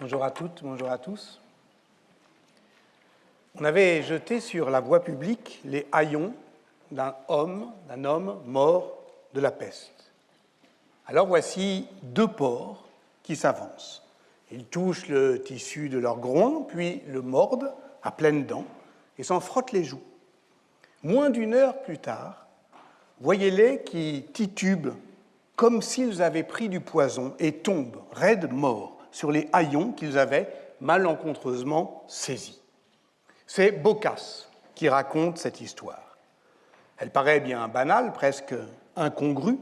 Bonjour à toutes, bonjour à tous. On avait jeté sur la voie publique les haillons d'un homme mort de la peste. Alors voici deux porcs qui s'avancent. Ils touchent le tissu de leur groin, puis le mordent à pleines dents et s'en frottent les joues. Moins d'une heure plus tard, voyez-les qui titubent comme s'ils avaient pris du poison et tombent, raides morts, sur les haillons qu'ils avaient malencontreusement saisis. C'est Boccace qui raconte cette histoire. Elle paraît bien banale, presque incongrue,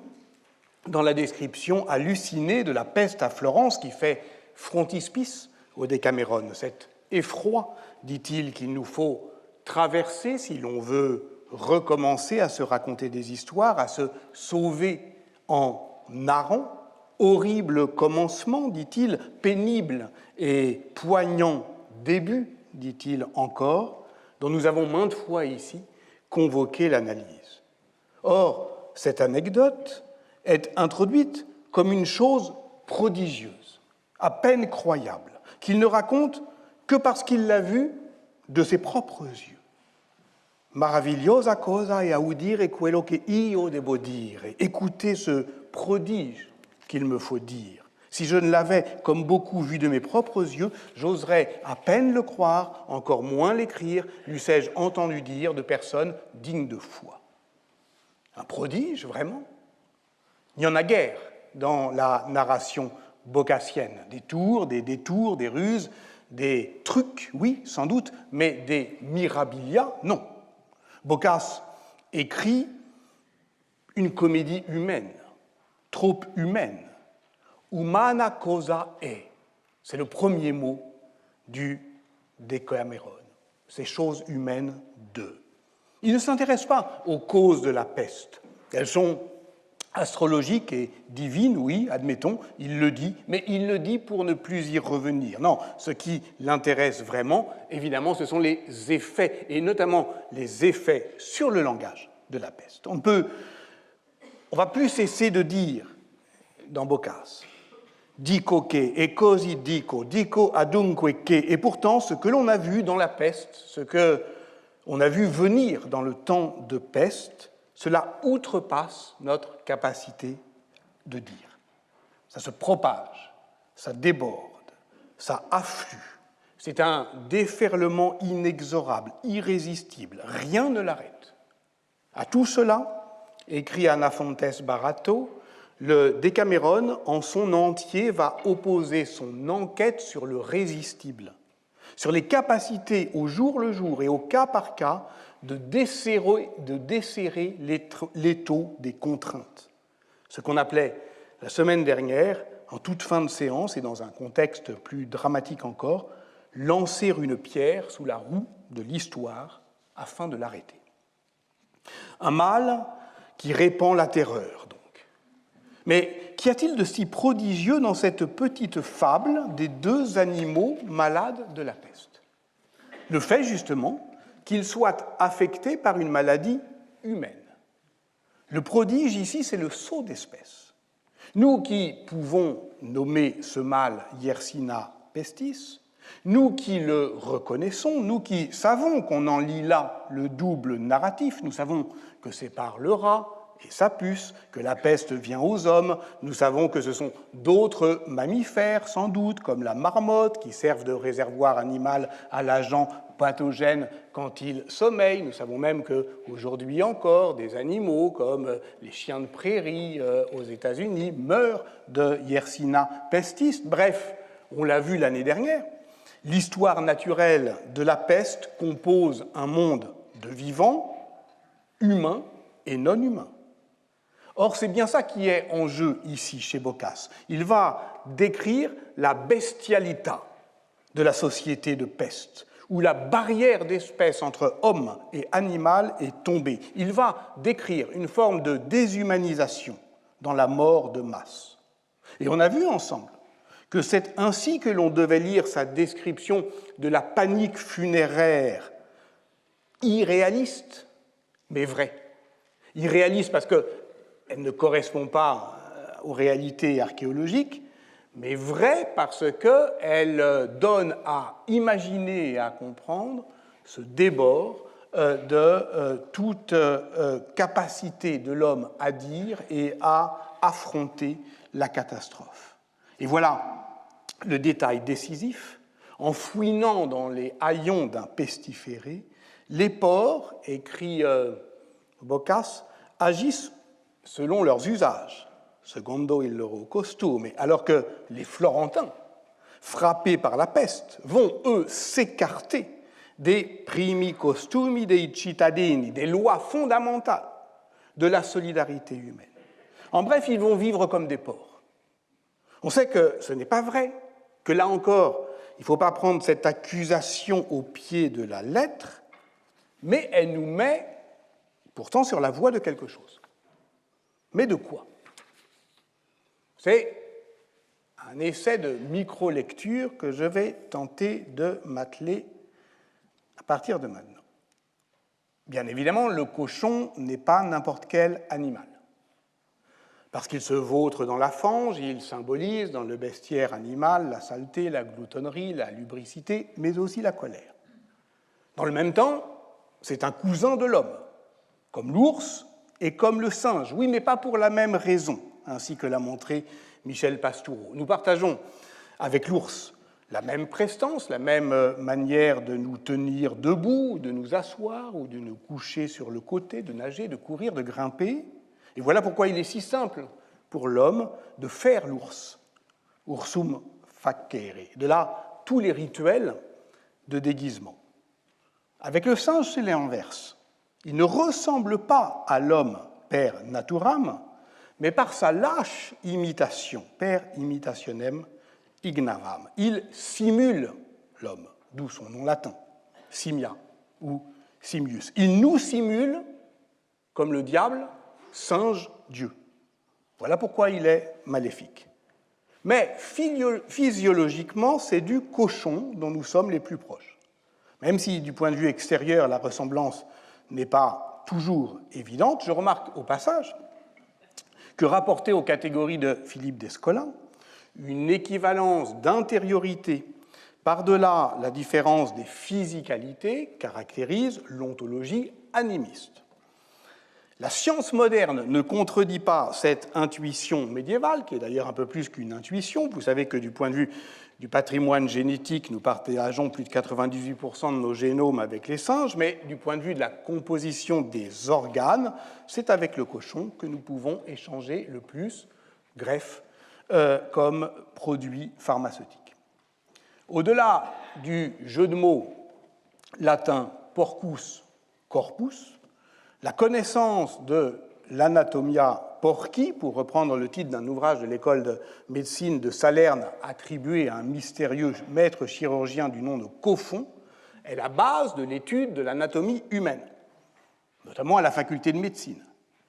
dans la description hallucinée de la peste à Florence qui fait frontispice au Décaméron. Cet effroi, dit-il, qu'il nous faut traverser si l'on veut recommencer à se raconter des histoires, à se sauver en narrant. Horrible commencement, dit-il, pénible et poignant début, dit-il encore, dont nous avons maintes fois ici convoqué l'analyse. Or, cette anecdote est introduite comme une chose prodigieuse, à peine croyable, qu'il ne raconte que parce qu'il l'a vue de ses propres yeux. Maravillosa cosa è udire quello che io devo dire. Écoutez ce prodige qu'il me faut dire. Si je ne l'avais, comme beaucoup, vu de mes propres yeux, j'oserais à peine le croire, encore moins l'écrire, l'eussé-je entendu dire de personnes dignes de foi. Un prodige, vraiment? Il n'y en a guère dans la narration boccacienne. Des tours, des détours, des ruses, des trucs, oui, sans doute, mais des mirabilia, non. Boccace écrit une comédie humaine, trop humaine. Humana cosa è, c'est le premier mot du Décaméron. Ces choses humaines d'eux. Il ne s'intéresse pas aux causes de la peste. Elles sont astrologiques et divines, oui, admettons, il le dit, mais il le dit pour ne plus y revenir. Non, ce qui l'intéresse vraiment, évidemment, ce sont les effets, et notamment les effets sur le langage de la peste. On va plus cesser de dire dans Boccace, dico che e così dico adunque che, et pourtant ce que l'on a vu dans la peste, ce que on a vu venir dans le temps de peste, cela outrepasse notre capacité de dire. Ça se propage, ça déborde, ça afflue. C'est un déferlement inexorable, irrésistible. Rien ne l'arrête. À tout cela, écrit Anafontes Barato, le Décaméron, en son entier, va opposer son enquête sur le résistible, sur les capacités au jour le jour et au cas par cas de desserrer l'étau des contraintes. Ce qu'on appelait la semaine dernière, en toute fin de séance et dans un contexte plus dramatique encore, lancer une pierre sous la roue de l'histoire afin de l'arrêter. Un mal qui répand la terreur, donc. Mais qu'y a-t-il de si prodigieux dans cette petite fable des deux animaux malades de la peste? Le fait, justement, qu'ils soient affectés par une maladie humaine. Le prodige, ici, c'est le saut d'espèce. Nous qui pouvons nommer ce mal Yersinia pestis, nous qui le reconnaissons, nous qui savons qu'on en lit là le double narratif, nous savons que c'est par le rat et sa puce que la peste vient aux hommes, nous savons que ce sont d'autres mammifères, sans doute, comme la marmotte, qui servent de réservoir animal à l'agent pathogène quand il sommeille. Nous savons même qu'aujourd'hui encore, des animaux comme les chiens de prairie aux États-Unis meurent de Yersinia pestis. Bref, on l'a vu l'année dernière, l'histoire naturelle de la peste compose un monde de vivants, humains et non humains. Or, c'est bien ça qui est en jeu ici chez Boccace. Il va décrire la bestialità de la société de peste, où la barrière d'espèce entre homme et animal est tombée. Il va décrire une forme de déshumanisation dans la mort de masse. Et on a vu ensemble que c'est ainsi que l'on devait lire sa description de la panique funéraire, irréaliste, mais vraie. Irréaliste parce qu'elle ne correspond pas aux réalités archéologiques, mais vraie parce qu'elle donne à imaginer et à comprendre ce débord de toute capacité de l'homme à dire et à affronter la catastrophe. Et voilà le détail décisif. En fouinant dans les haillons d'un pestiféré, les porcs, écrit Boccace, agissent selon leurs usages, secondo il loro costume, alors que les Florentins, frappés par la peste, vont, eux, s'écarter des primi costumi dei cittadini, des lois fondamentales de la solidarité humaine. En bref, ils vont vivre comme des porcs. On sait que ce n'est pas vrai, que là encore, il ne faut pas prendre cette accusation au pied de la lettre, mais elle nous met pourtant sur la voie de quelque chose. Mais de quoi? C'est un essai de micro-lecture que je vais tenter de m'atteler à partir de maintenant. Bien évidemment, le cochon n'est pas n'importe quel animal. Parce qu'il se vautre dans la fange, il symbolise dans le bestiaire animal la saleté, la gloutonnerie, la lubricité, mais aussi la colère. Dans le même temps, c'est un cousin de l'homme, comme l'ours et comme le singe. Oui, mais pas pour la même raison, ainsi que l'a montré Michel Pastoureau. Nous partageons avec l'ours la même prestance, la même manière de nous tenir debout, de nous asseoir ou de nous coucher sur le côté, de nager, de courir, de grimper. Et voilà pourquoi il est si simple pour l'homme de faire l'ours, ursum facere. De là, tous les rituels de déguisement. Avec le singe, c'est l'inverse. Il ne ressemble pas à l'homme per naturam, mais par sa lâche imitation, per imitationem ignavam. Il simule l'homme, d'où son nom latin, simia ou simius. Il nous simule comme le diable, singe Dieu. Voilà pourquoi il est maléfique. Mais physiologiquement, c'est du cochon dont nous sommes les plus proches. Même si, du point de vue extérieur, la ressemblance n'est pas toujours évidente, je remarque au passage que, rapporté aux catégories de Philippe d'Escolin, une équivalence d'intériorité par-delà la différence des physicalités caractérise l'ontologie animiste. La science moderne ne contredit pas cette intuition médiévale, qui est d'ailleurs un peu plus qu'une intuition. Vous savez que du point de vue du patrimoine génétique, nous partageons plus de 98% de nos génomes avec les singes, mais du point de vue de la composition des organes, c'est avec le cochon que nous pouvons échanger le plus, greffe, comme produit pharmaceutique. Au-delà du jeu de mots latin porcus corpus, la connaissance de l'anatomia porci, pour reprendre le titre d'un ouvrage de l'école de médecine de Salerne attribué à un mystérieux maître chirurgien du nom de Coffon, est la base de l'étude de l'anatomie humaine, notamment à la faculté de médecine,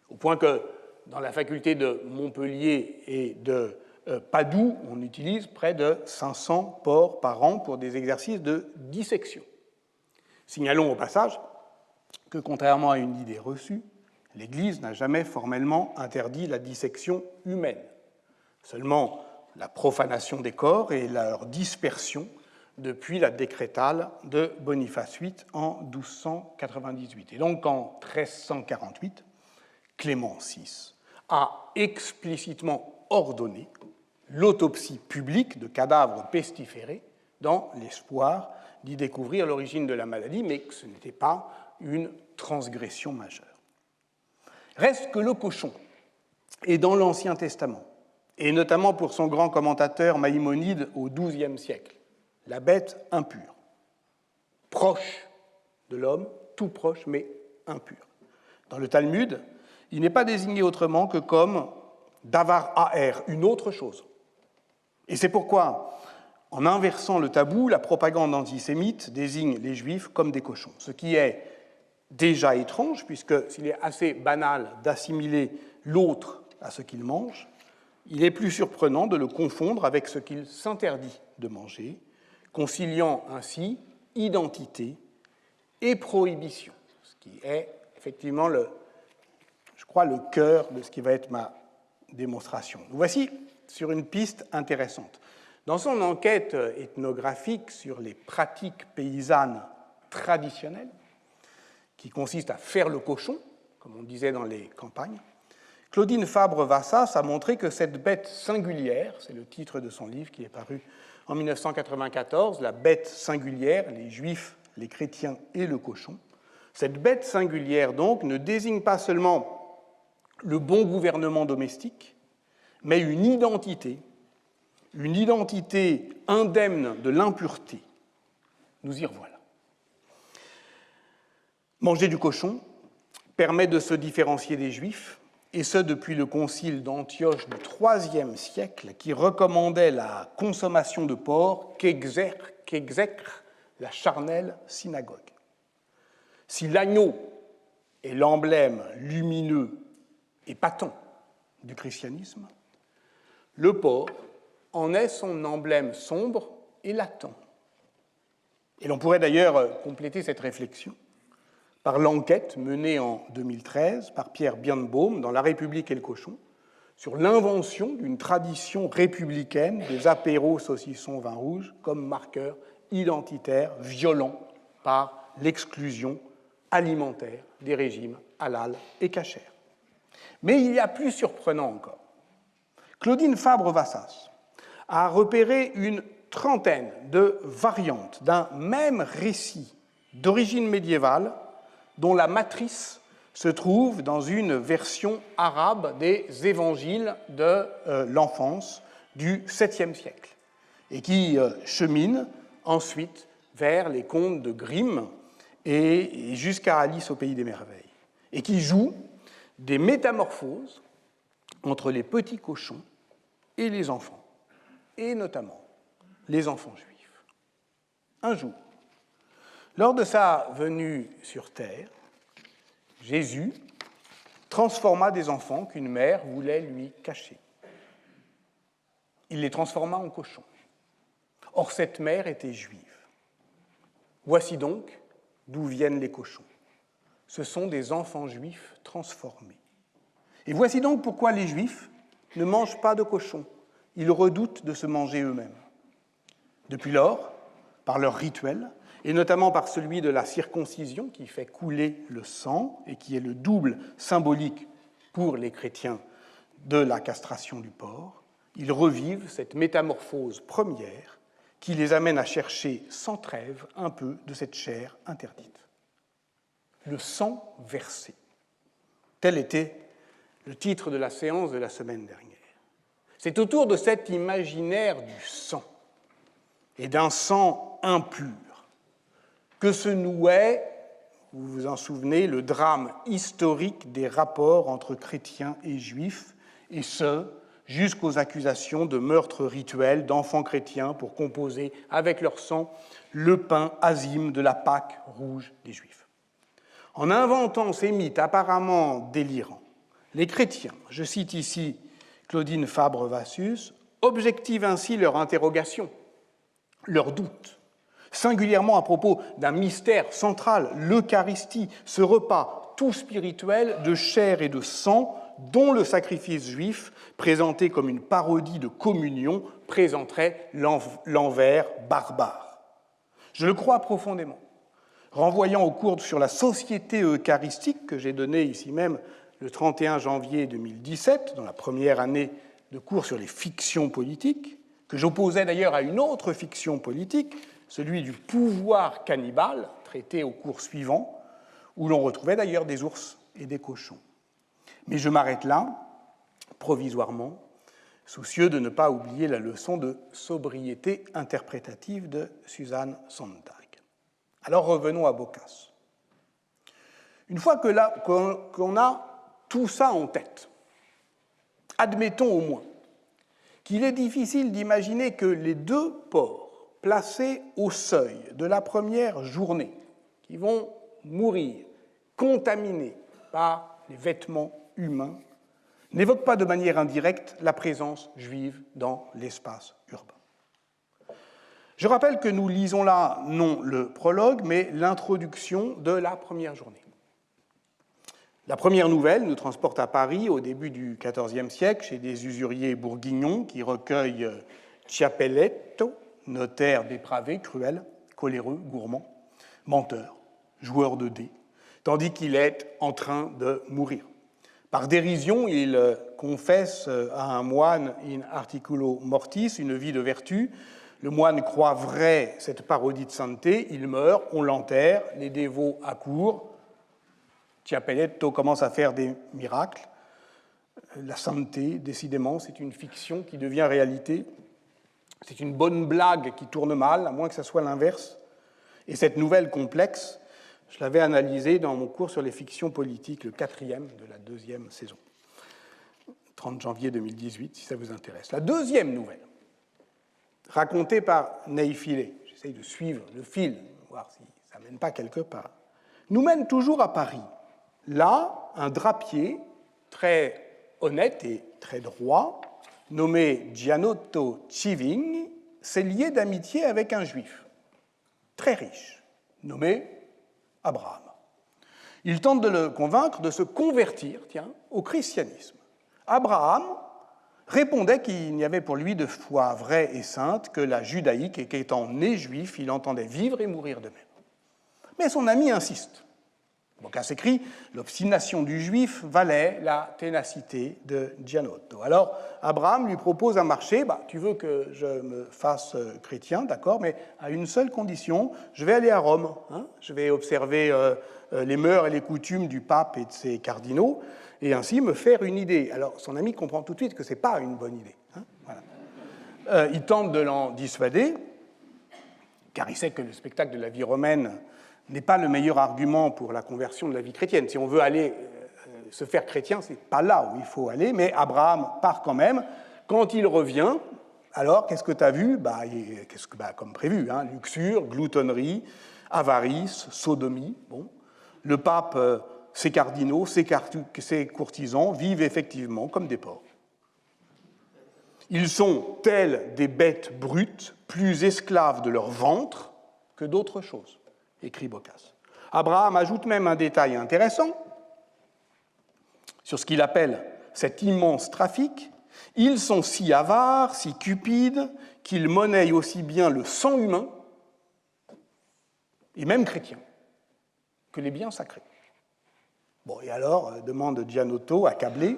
au point que dans la faculté de Montpellier et de Padoue, on utilise près de 500 porcs par an pour des exercices de dissection. Signalons au passage que, contrairement à une idée reçue, l'Église n'a jamais formellement interdit la dissection humaine, seulement la profanation des corps et leur dispersion depuis la décrétale de Boniface VIII en 1298. Et donc en 1348, Clément VI a explicitement ordonné l'autopsie publique de cadavres pestiférés dans l'espoir d'y découvrir l'origine de la maladie, mais que ce n'était pas une transgression majeure. Reste que le cochon est dans l'Ancien Testament, et notamment pour son grand commentateur Maïmonide au XIIe siècle, la bête impure, proche de l'homme, tout proche, mais impur. Dans le Talmud, il n'est pas désigné autrement que comme davar aer, une autre chose. Et c'est pourquoi, en inversant le tabou, la propagande antisémite désigne les Juifs comme des cochons, ce qui est déjà étrange, puisque s'il est assez banal d'assimiler l'autre à ce qu'il mange, il est plus surprenant de le confondre avec ce qu'il s'interdit de manger, conciliant ainsi identité et prohibition, ce qui est effectivement, je crois, le cœur de ce qui va être ma démonstration. Nous voici sur une piste intéressante. Dans son enquête ethnographique sur les pratiques paysannes traditionnelles, qui consiste à faire le cochon, comme on disait dans les campagnes, Claudine Fabre-Vassas a montré que cette bête singulière, c'est le titre de son livre qui est paru en 1994, La bête singulière, les Juifs, les chrétiens et le cochon, cette bête singulière, donc, ne désigne pas seulement le bon gouvernement domestique, mais une identité indemne de l'impureté. Nous y revoilà. Manger du cochon permet de se différencier des Juifs, et ce depuis le concile d'Antioche du IIIe siècle, qui recommandait la consommation de porc qu'exècre la charnelle synagogue. Si l'agneau est l'emblème lumineux et patent du christianisme, le porc en est son emblème sombre et latent. Et l'on pourrait d'ailleurs compléter cette réflexion par l'enquête menée en 2013 par Pierre Birnbaum dans La République et le cochon sur l'invention d'une tradition républicaine des apéros saucissons vin rouge comme marqueur identitaire violent par l'exclusion alimentaire des régimes halal et kasher. Mais il y a plus surprenant encore. Claudine Fabre-Vassas a repéré une trentaine de variantes d'un même récit d'origine médiévale dont la matrice se trouve dans une version arabe des évangiles de l'enfance du 7e siècle et qui chemine ensuite vers les contes de Grimm et jusqu'à Alice au pays des merveilles et qui joue des métamorphoses entre les petits cochons et les enfants, et notamment les enfants juifs. Un jour, lors de sa venue sur terre, Jésus transforma des enfants qu'une mère voulait lui cacher. Il les transforma en cochons. Or, cette mère était juive. Voici donc d'où viennent les cochons. Ce sont des enfants juifs transformés. Et voici donc pourquoi les juifs ne mangent pas de cochons. Ils redoutent de se manger eux-mêmes. Depuis lors, par leur rituel, et notamment par celui de la circoncision qui fait couler le sang et qui est le double symbolique pour les chrétiens de la castration du porc, ils revivent cette métamorphose première qui les amène à chercher sans trêve un peu de cette chair interdite. Le sang versé. Tel était le titre de la séance de la semaine dernière. C'est autour de cet imaginaire du sang et d'un sang impur que se nouait, vous vous en souvenez, le drame historique des rapports entre chrétiens et juifs, et ce, jusqu'aux accusations de meurtre rituel d'enfants chrétiens pour composer avec leur sang le pain azime de la Pâque rouge des Juifs. En inventant ces mythes apparemment délirants, les chrétiens, je cite ici Claudine Fabre-Vassas, objectivent ainsi leur interrogation, leur doute, singulièrement à propos d'un mystère central, l'Eucharistie, ce repas tout spirituel de chair et de sang dont le sacrifice juif, présenté comme une parodie de communion, présenterait l'envers barbare. Je le crois profondément. Renvoyant au cours sur la société eucharistique que j'ai donné ici même le 31 janvier 2017, dans la première année de cours sur les fictions politiques, que j'opposais d'ailleurs à une autre fiction politique, celui du pouvoir cannibale, traité au cours suivant, où l'on retrouvait d'ailleurs des ours et des cochons. Mais je m'arrête là, provisoirement, soucieux de ne pas oublier la leçon de sobriété interprétative de Susan Sontag. Alors revenons à Boccace. Une fois qu'on a tout ça en tête, admettons au moins qu'il est difficile d'imaginer que les deux porcs placés au seuil de la première journée, qui vont mourir contaminés par les vêtements humains, n'évoquent pas de manière indirecte la présence juive dans l'espace urbain. Je rappelle que nous lisons là non le prologue, mais l'introduction de la première journée. La première nouvelle nous transporte à Paris au début du XIVe siècle chez des usuriers bourguignons qui recueillent Chiapelletto, notaire dépravé, cruel, coléreux, gourmand, menteur, joueur de dés, tandis qu'il est en train de mourir. Par dérision, il confesse à un moine in articulo mortis une vie de vertu. Le moine croit vrai cette parodie de sainteté, il meurt, on l'enterre, les dévots accourent. Chiapelletto commence à faire des miracles. La sainteté, décidément, c'est une fiction qui devient réalité. C'est une bonne blague qui tourne mal, à moins que ce soit l'inverse. Et cette nouvelle complexe, je l'avais analysée dans mon cours sur les fictions politiques, le 4e de la 2e saison. 30 janvier 2018, si ça vous intéresse. La deuxième nouvelle, racontée par Neifile, j'essaye de suivre le fil, voir si ça ne mène pas quelque part, nous mène toujours à Paris. Là, un drapier très honnête et très droit, nommé Gianotto Civigni, s'est lié d'amitié avec un juif très riche, nommé Abraham. Il tente de le convaincre de se convertir, au christianisme. Abraham répondait qu'il n'y avait pour lui de foi vraie et sainte que la judaïque et qu'étant né juif, il entendait vivre et mourir de même. Mais son ami insiste. Boccace écrit « L'obstination du juif valait la ténacité de Gianotto ». Alors, Abraham lui propose un marché. « Tu veux que je me fasse chrétien, d'accord, mais à une seule condition, je vais aller à Rome. Je vais observer les mœurs et les coutumes du pape et de ses cardinaux, et ainsi me faire une idée. » Alors, son ami comprend tout de suite que ce n'est pas une bonne idée. Voilà. Il tente de l'en dissuader, car il sait que le spectacle de la vie romaine n'est pas le meilleur argument pour la conversion de la vie chrétienne. Si on veut aller se faire chrétien, ce n'est pas là où il faut aller, mais Abraham part quand même. Quand il revient, alors, qu'est-ce que tu as vu ? Comme prévu, luxure, gloutonnerie, avarice, sodomie. Bon. Le pape, ses cardinaux, ses courtisans vivent effectivement comme des porcs. Ils sont tels des bêtes brutes, plus esclaves de leur ventre que d'autres choses, écrit Boccace. Abraham ajoute même un détail intéressant sur ce qu'il appelle cet immense trafic. Ils sont si avares, si cupides, qu'ils monnaient aussi bien le sang humain, et même chrétien, que les biens sacrés. Bon, et alors, demande Gianotto, accablé,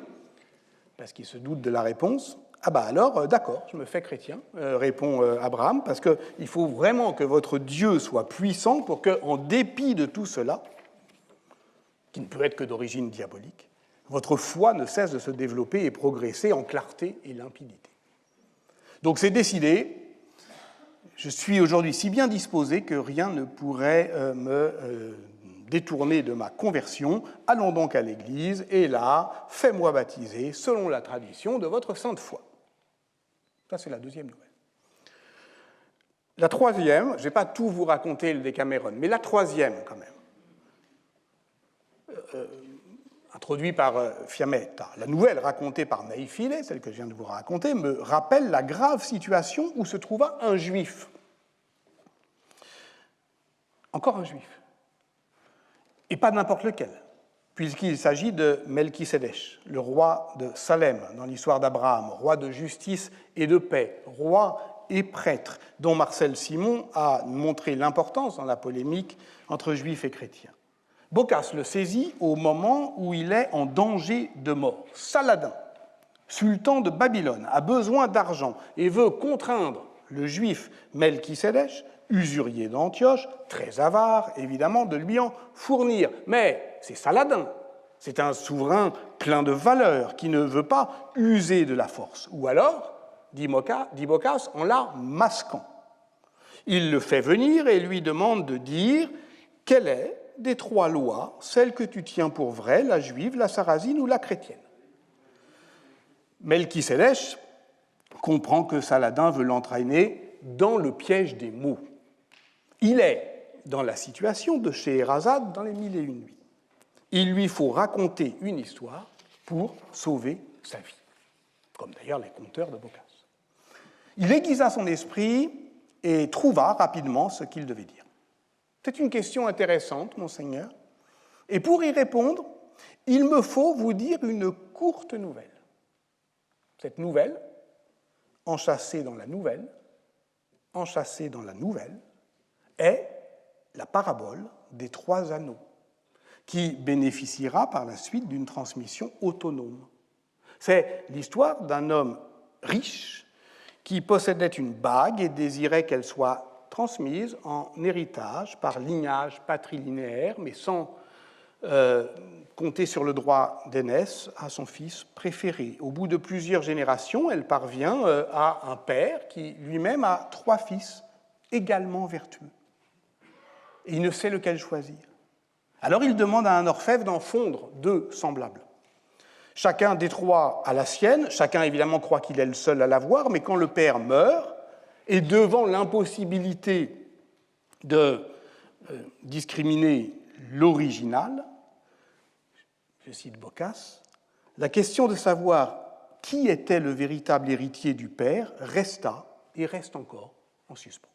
parce qu'il se doute de la réponse. Ah bah alors, d'accord, je me fais chrétien, répond Abraham, parce qu'il faut vraiment que votre Dieu soit puissant pour qu'en dépit de tout cela, qui ne peut être que d'origine diabolique, votre foi ne cesse de se développer et progresser en clarté et limpidité. Donc c'est décidé, je suis aujourd'hui si bien disposé que rien ne pourrait me détourner de ma conversion. Allons donc à l'Église, et là, fais-moi baptiser selon la tradition de votre sainte foi. Ça, c'est la deuxième nouvelle. La troisième, je ne vais pas tout vous raconter le Décameron, mais la troisième, quand même, introduite par Fiammetta, la nouvelle racontée par Neifile, celle que je viens de vous raconter, me rappelle la grave situation où se trouva un juif. Encore un juif. Et pas n'importe lequel, puisqu'il s'agit de Melchisédech, le roi de Salem, dans l'histoire d'Abraham, roi de justice et de paix, roi et prêtre, dont Marcel Simon a montré l'importance dans la polémique entre juifs et chrétiens. Boccace le saisit au moment où il est en danger de mort. Saladin, sultan de Babylone, a besoin d'argent et veut contraindre le juif Melchisédech, usurier d'Antioche, très avare, évidemment, de lui en fournir. Mais c'est Saladin, c'est un souverain plein de valeur qui ne veut pas user de la force. Ou alors, dit Boccace, en la masquant. Il le fait venir et lui demande de dire quelle est des trois lois, celle que tu tiens pour vraie, la juive, la sarrasine ou la chrétienne. Melchisédech comprend que Saladin veut l'entraîner dans le piège des mots. Il est dans la situation de Scheherazade dans les 1001 nuits. Il lui faut raconter une histoire pour sauver sa vie, comme d'ailleurs les conteurs de Boccace. Il aiguisa son esprit et trouva rapidement ce qu'il devait dire. C'est une question intéressante, monseigneur, et pour y répondre, il me faut vous dire une courte nouvelle. Cette nouvelle, enchâssée dans la nouvelle, est la parabole des 3 anneaux, qui bénéficiera par la suite d'une transmission autonome. C'est l'histoire d'un homme riche qui possédait une bague et désirait qu'elle soit transmise en héritage par lignage patrilinéaire, mais sans compter sur le droit d'aînesse à son fils préféré. Au bout de plusieurs générations, elle parvient à un père qui lui-même a 3 fils également vertueux. Et il ne sait lequel choisir. Alors il demande à un orfèvre d'en fondre 2 semblables. Chacun des 3 a la sienne, chacun évidemment croit qu'il est le seul à l'avoir, mais quand le père meurt, et devant l'impossibilité de discriminer l'original, je cite Boccace, la question de savoir qui était le véritable héritier du père resta et reste encore en suspens.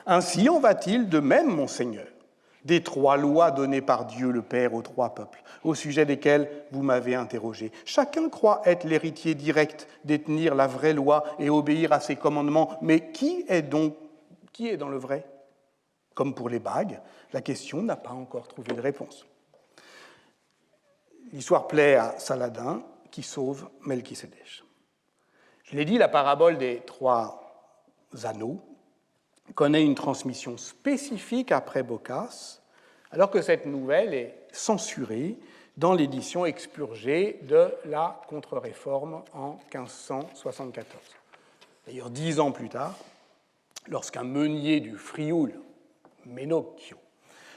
Ainsi en va-t-il de même, monseigneur, des 3 lois données par Dieu le Père aux 3 peuples, au sujet desquels vous m'avez interrogé. Chacun croit être l'héritier direct, détenir la vraie loi et obéir à ses commandements, mais qui est dans le vrai? Comme pour les bagues, la question n'a pas encore trouvé de réponse. L'histoire plaît à Saladin, qui sauve Melchisédek. Je l'ai dit, la parabole des 3 anneaux connaît une transmission spécifique après Boccace, alors que cette nouvelle est censurée dans l'édition expurgée de la Contre-Réforme en 1574. D'ailleurs, 10 ans plus tard, lorsqu'un meunier du Frioul, Menocchio,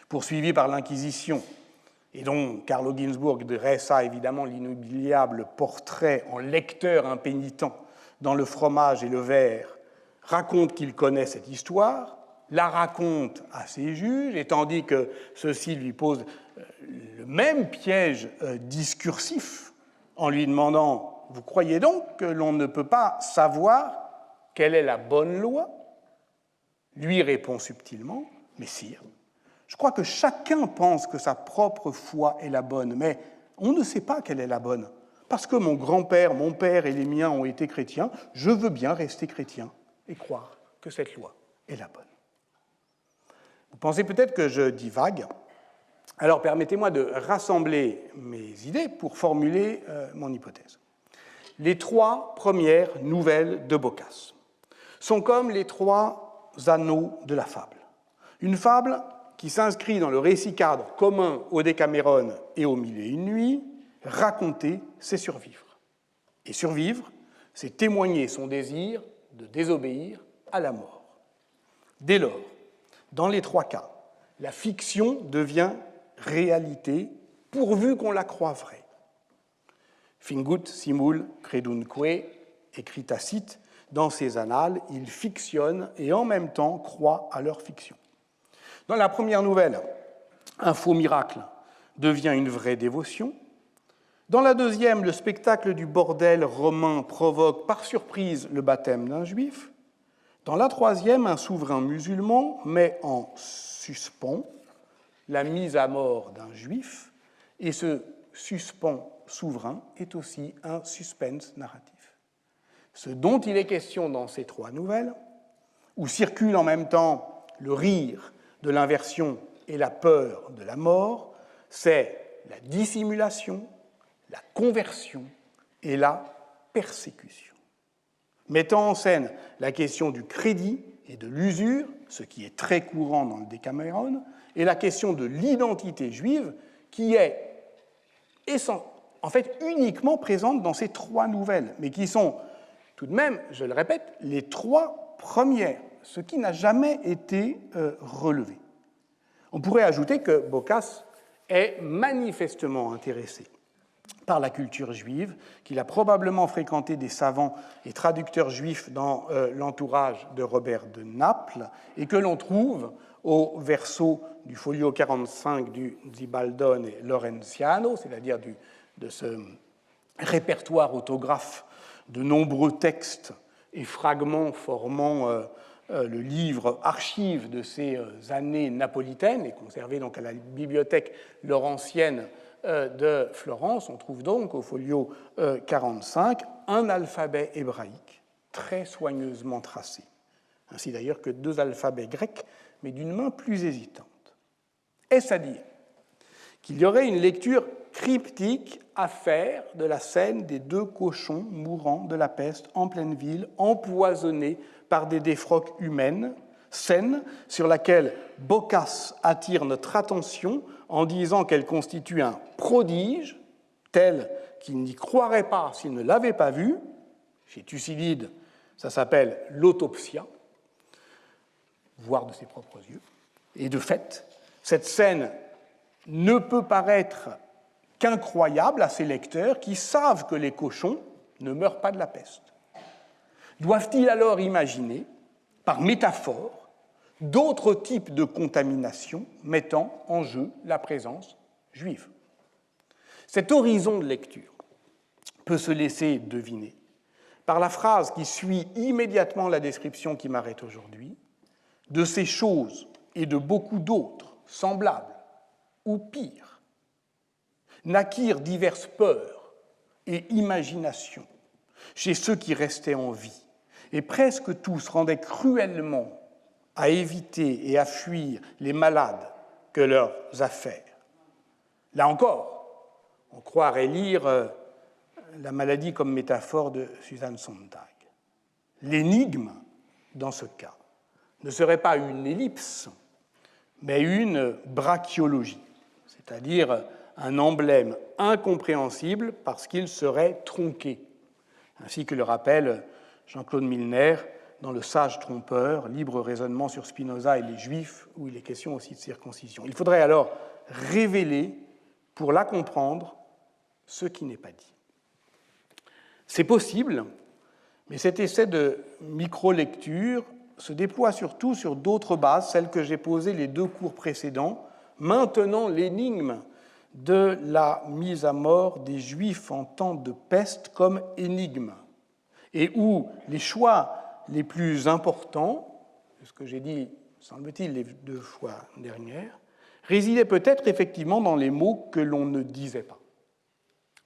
poursuivi par l'Inquisition, et dont Carlo Ginzburg dressa évidemment l'inoubliable portrait en lecteur impénitent dans Le fromage et le verre, raconte qu'il connaît cette histoire, la raconte à ses juges, et tandis que ceux-ci lui posent le même piège discursif en lui demandant « Vous croyez donc que l'on ne peut pas savoir quelle est la bonne loi ?» lui répond subtilement « Mais sire, je crois que chacun pense que sa propre foi est la bonne, mais on ne sait pas quelle est la bonne. Parce que mon grand-père, mon père et les miens ont été chrétiens, je veux bien rester chrétien et croire que cette loi est la bonne. » Vous pensez peut-être que je divague. Alors permettez-moi de rassembler mes idées pour formuler mon hypothèse. Les 3 premières nouvelles de Boccace sont comme les 3 anneaux de la fable. Une fable qui s'inscrit dans le récit-cadre commun au Décameron et aux Mille et une nuits. Raconter, c'est survivre. Et survivre, c'est témoigner son désir de désobéir à la mort. Dès lors, dans les 3 cas, la fiction devient réalité pourvu qu'on la croie vraie. Fingut simul credunque, écrit Tacite, dans ses annales, ils fictionnent et en même temps croient à leur fiction. Dans la première nouvelle, un faux miracle devient une vraie dévotion. Dans la deuxième, le spectacle du bordel romain provoque par surprise le baptême d'un juif. Dans la troisième, un souverain musulman met en suspens la mise à mort d'un juif, et ce suspens souverain est aussi un suspense narratif. Ce dont il est question dans ces 3 nouvelles, où circulent en même temps le rire de l'inversion et la peur de la mort, c'est la dissimulation, la conversion et la persécution. Mettant en scène la question du crédit et de l'usure, ce qui est très courant dans le Décameron, et la question de l'identité juive, qui est en fait uniquement présente dans ces 3 nouvelles, mais qui sont tout de même, je le répète, les 3 premières, ce qui n'a jamais été relevé. On pourrait ajouter que Boccace est manifestement intéressé par la culture juive, qu'il a probablement fréquenté des savants et traducteurs juifs dans l'entourage de Robert de Naples, et que l'on trouve au verso du folio 45 du Zibaldone Lorenziano, c'est-à-dire de ce répertoire autographe de nombreux textes et fragments formant le livre archive de ces années napolitaines, et conservé donc à la bibliothèque laurentienne de Florence. On trouve donc au folio 45 un alphabet hébraïque très soigneusement tracés, ainsi d'ailleurs que 2 alphabets grecs, mais d'une main plus hésitante. Est-ce à dire qu'il y aurait une lecture cryptique à faire de la scène des 2 cochons mourant de la peste en pleine ville, empoisonnés par des défroques humaines, scène sur laquelle Boccace attire notre attention en disant qu'elle constitue un prodige, tel qu'il n'y croirait pas s'il ne l'avait pas vu. Chez Thucydide, ça s'appelle l'autopsia, voir de ses propres yeux. Et de fait, cette scène ne peut paraître qu'incroyable à ces lecteurs qui savent que les cochons ne meurent pas de la peste. Doivent-ils alors imaginer, par métaphore, d'autres types de contamination mettant en jeu la présence juive? Cet horizon de lecture peut se laisser deviner par la phrase qui suit immédiatement la description qui m'arrête aujourd'hui: de ces choses et de beaucoup d'autres semblables ou pires, naquirent diverses peurs et imaginations chez ceux qui restaient en vie, et presque tous rendaient cruellement à éviter et à fuir les malades que leurs affaires. Là encore, on croirait lire la maladie comme métaphore de Susan Sontag. L'énigme, dans ce cas, ne serait pas une ellipse, mais une brachiologie, c'est-à-dire un emblème incompréhensible parce qu'il serait tronqué, ainsi que le rappelle Jean-Claude Milner dans Le Sage trompeur, libre raisonnement sur Spinoza et les Juifs, où il est question aussi de circoncision. Il faudrait alors révéler, pour la comprendre, ce qui n'est pas dit. C'est possible, mais cet essai de micro-lecture se déploie surtout sur d'autres bases, celles que j'ai posées les 2 cours précédents, maintenant l'énigme de la mise à mort des Juifs en temps de peste comme énigme, et où les choix les plus importants, ce que j'ai dit, semble-t-il, les 2 fois dernières, résidaient peut-être effectivement dans les mots que l'on ne disait pas.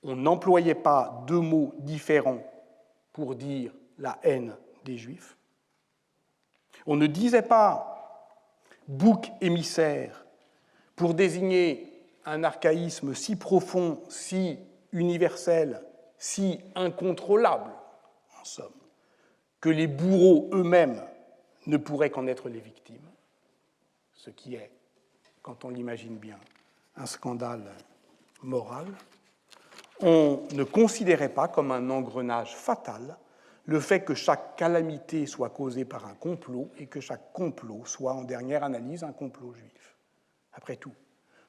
On n'employait pas 2 mots différents pour dire la haine des Juifs. On ne disait pas bouc émissaire pour désigner un archaïsme si profond, si universel, si incontrôlable, en somme, que les bourreaux eux-mêmes ne pourraient qu'en être les victimes, ce qui est, quand on l'imagine bien, un scandale moral. On ne considérait pas comme un engrenage fatal le fait que chaque calamité soit causée par un complot et que chaque complot soit, en dernière analyse, un complot juif. Après tout,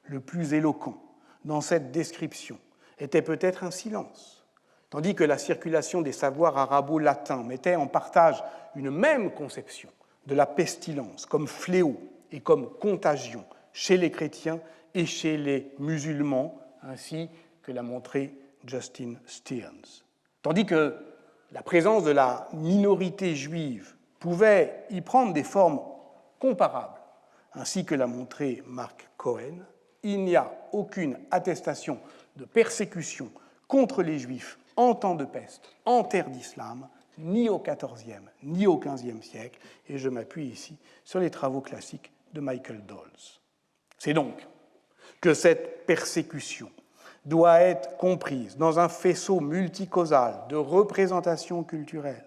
le plus éloquent dans cette description était peut-être un silence, tandis que la circulation des savoirs arabo-latins mettait en partage une même conception de la pestilence comme fléau et comme contagion chez les chrétiens et chez les musulmans, ainsi que l'a montré Justin Stearns. Tandis que la présence de la minorité juive pouvait y prendre des formes comparables, ainsi que l'a montré Mark Cohen, il n'y a aucune attestation de persécution contre les Juifs en temps de peste, en terre d'islam, ni au XIVe, ni au XVe siècle, et je m'appuie ici sur les travaux classiques de Michael Dawes. C'est donc que cette persécution doit être comprise dans un faisceau multicausal de représentations culturelles,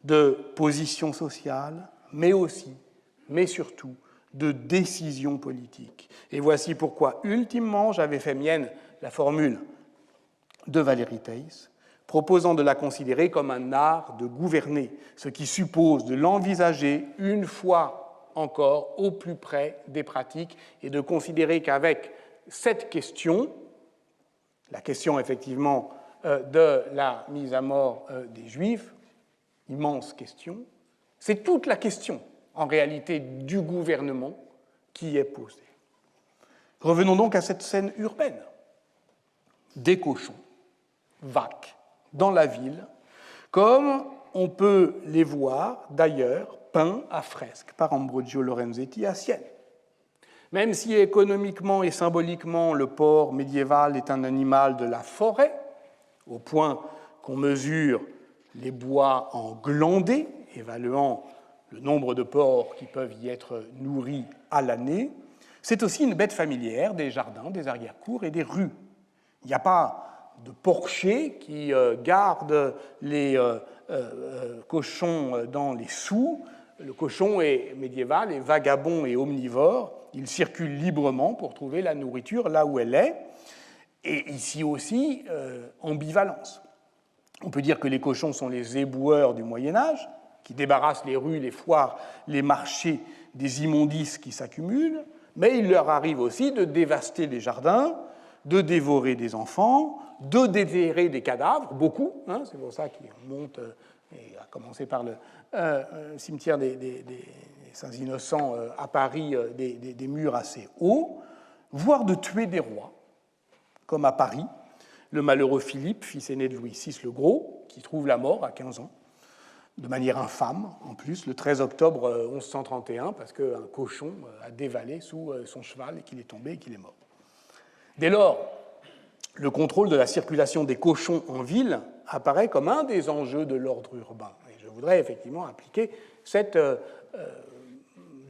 de positions sociales, mais aussi, mais surtout, de décisions politiques. Et voici pourquoi, ultimement, j'avais fait mienne la formule de Valérie Theiss, proposant de la considérer comme un art de gouverner, ce qui suppose de l'envisager une fois encore au plus près des pratiques et de considérer qu'avec cette question, la question effectivement de la mise à mort des Juifs, immense question, c'est toute la question en réalité du gouvernement qui est posée. Revenons donc à cette scène urbaine. Des cochons vaquent dans la ville, comme on peut les voir d'ailleurs peints à fresque par Ambrogio Lorenzetti à Sienne. Même si économiquement et symboliquement le porc médiéval est un animal de la forêt, au point qu'on mesure les bois en glandés, évaluant le nombre de porcs qui peuvent y être nourris à l'année. C'est aussi une bête familière des jardins, des arrière-cours et des rues. Il n'y a pas de porcher qui garde les cochons dans les soux. Le cochon est médiéval, est vagabond et omnivore. Il circule librement pour trouver la nourriture là où elle est. Et ici aussi, ambivalence. On peut dire que les cochons sont les éboueurs du Moyen-Âge, qui débarrassent les rues, les foires, les marchés des immondices qui s'accumulent, mais il leur arrive aussi de dévaster les jardins, de dévorer des enfants, de déterrer des cadavres, beaucoup, hein, c'est pour ça qu'ils montent, à commencer par le cimetière des Saints-Innocents à Paris, des murs assez hauts, voire de tuer des rois, comme à Paris, le malheureux Philippe, fils aîné de Louis VI le Gros, qui trouve la mort à 15 ans, de manière infâme, en plus, le 13 octobre 1131, parce qu'un cochon a dévalé sous son cheval et qu'il est tombé et qu'il est mort. Dès lors, le contrôle de la circulation des cochons en ville apparaît comme un des enjeux de l'ordre urbain. Et je voudrais effectivement appliquer cette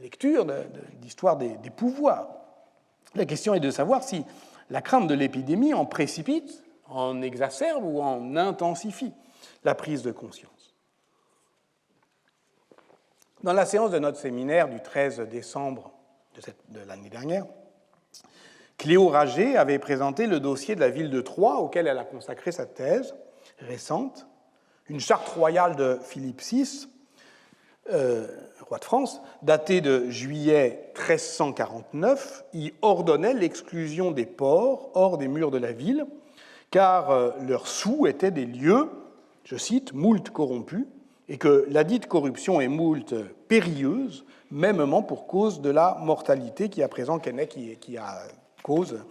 lecture d'histoire des pouvoirs. La question est de savoir si la crainte de l'épidémie en précipite, en exacerbe ou en intensifie la prise de conscience. Dans la séance de notre séminaire du 13 décembre de l'année dernière, Cléo Rager avait présenté le dossier de la ville de Troyes auquel elle a consacré sa thèse récente. Une charte royale de Philippe VI, roi de France, datée de juillet 1349, y ordonnait l'exclusion des porcs hors des murs de la ville, car leurs soux étaient des lieux, je cite, moult corrompus, et que la dite corruption est moult périlleuse, mêmement pour cause de la mortalité qui à présent connaît, qui a cause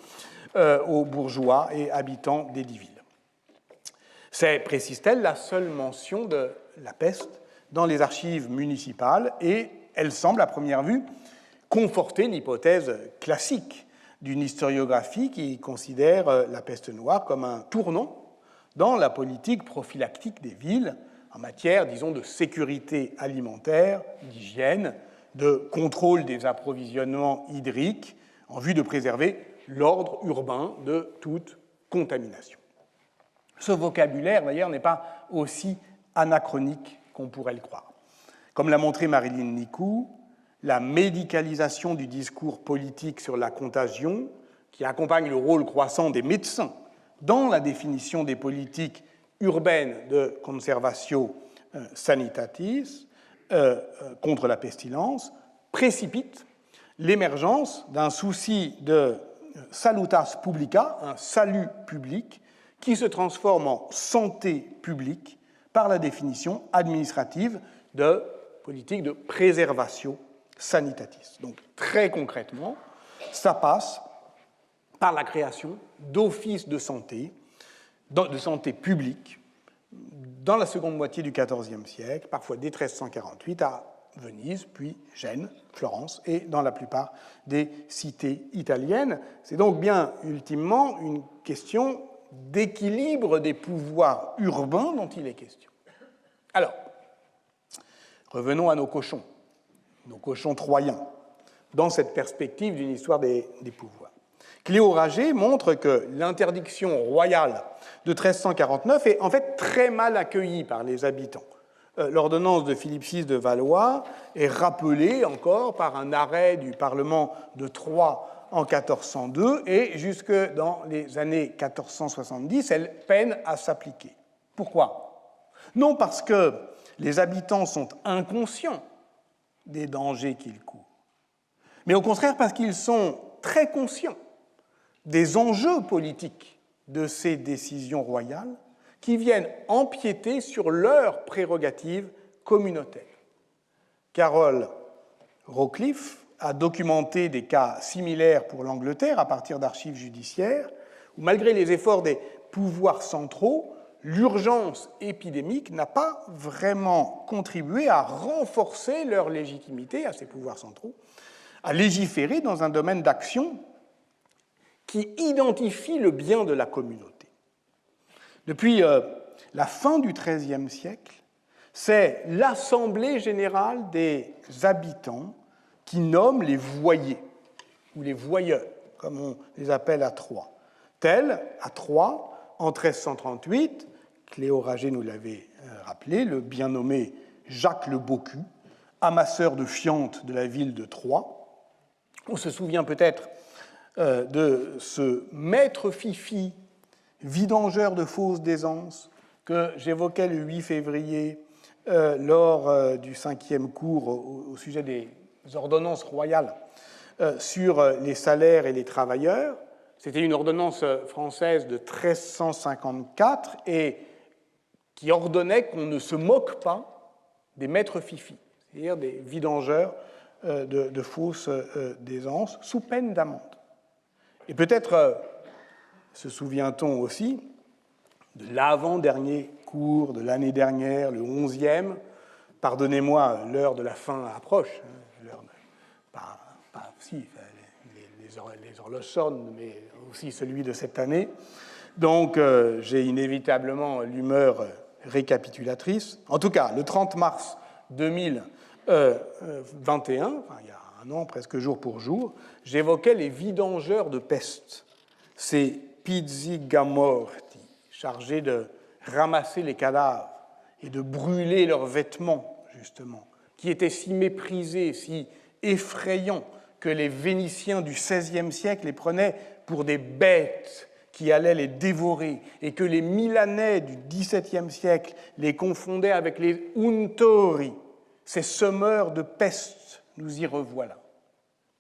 aux bourgeois et habitants des dix villes. C'est, précise-t-elle, la seule mention de la peste dans les archives municipales et elle semble, à première vue, conforter l'hypothèse classique d'une historiographie qui considère la peste noire comme un tournant dans la politique prophylactique des villes en matière, disons, de sécurité alimentaire, d'hygiène, de contrôle des approvisionnements hydriques en vue de préserver l'ordre urbain de toute contamination. Ce vocabulaire, d'ailleurs, n'est pas aussi anachronique qu'on pourrait le croire. Comme l'a montré Marilyn Nicou, la médicalisation du discours politique sur la contagion, qui accompagne le rôle croissant des médecins dans la définition des politiques urbaine de conservatio sanitatis contre la pestilence, précipite l'émergence d'un souci de salutas publica, un salut public, qui se transforme en santé publique par la définition administrative de politique de préservatio sanitatis. Donc, très concrètement, ça passe par la création d'offices de santé publique dans la seconde moitié du XIVe siècle, parfois dès 1348 à Venise, puis Gênes, Florence et dans la plupart des cités italiennes. C'est donc bien ultimement une question d'équilibre des pouvoirs urbains dont il est question. Alors, revenons à nos cochons troyens, dans cette perspective d'une histoire des pouvoirs. Cléo Rager montre que l'interdiction royale de 1349 est en fait très mal accueillie par les habitants. L'ordonnance de Philippe VI de Valois est rappelée encore par un arrêt du Parlement de Troyes en 1402 et jusque dans les années 1470, elle peine à s'appliquer. Pourquoi ? Non parce que les habitants sont inconscients des dangers qu'ils courent, mais au contraire parce qu'ils sont très conscients des enjeux politiques de ces décisions royales qui viennent empiéter sur leurs prérogatives communautaires. Carol Rowcliffe a documenté des cas similaires pour l'Angleterre à partir d'archives judiciaires, où malgré les efforts des pouvoirs centraux, l'urgence épidémique n'a pas vraiment contribué à renforcer leur légitimité à ces pouvoirs centraux, à légiférer dans un domaine d'action qui identifie le bien de la communauté. Depuis la fin du XIIIe siècle, c'est l'Assemblée générale des habitants qui nomme les voyers, ou les voyeurs, comme on les appelle à Troyes. Tel, à Troyes, en 1338, Cléo Ragé nous l'avait rappelé, le bien nommé Jacques le Bocu, amasseur de fientes de la ville de Troyes. On se souvient peut-être de ce maître Fifi, vidangeur de fausses d'aisance, que j'évoquais le 8 février lors du 5e cours au sujet des ordonnances royales sur les salaires et les travailleurs. C'était une ordonnance française de 1354 et qui ordonnait qu'on ne se moque pas des maîtres Fifi, c'est-à-dire des vidangeurs de fausses d'aisance, sous peine d'amende. Et peut-être se souvient-on aussi de l'avant-dernier cours de l'année dernière, le 11e. Pardonnez-moi, l'heure de la fin approche. Les horloges sonnent, mais aussi celui de cette année. Donc, j'ai inévitablement l'humeur récapitulatrice. En tout cas, le 30 mars 2021, enfin, il y a un an, presque jour pour jour, j'évoquais les vidangeurs de peste, ces pizzigamorti, chargés de ramasser les cadavres et de brûler leurs vêtements, justement, qui étaient si méprisés, si effrayants, que les Vénitiens du XVIe siècle les prenaient pour des bêtes qui allaient les dévorer, et que les Milanais du XVIIe siècle les confondaient avec les untori, ces semeurs de peste, nous y revoilà,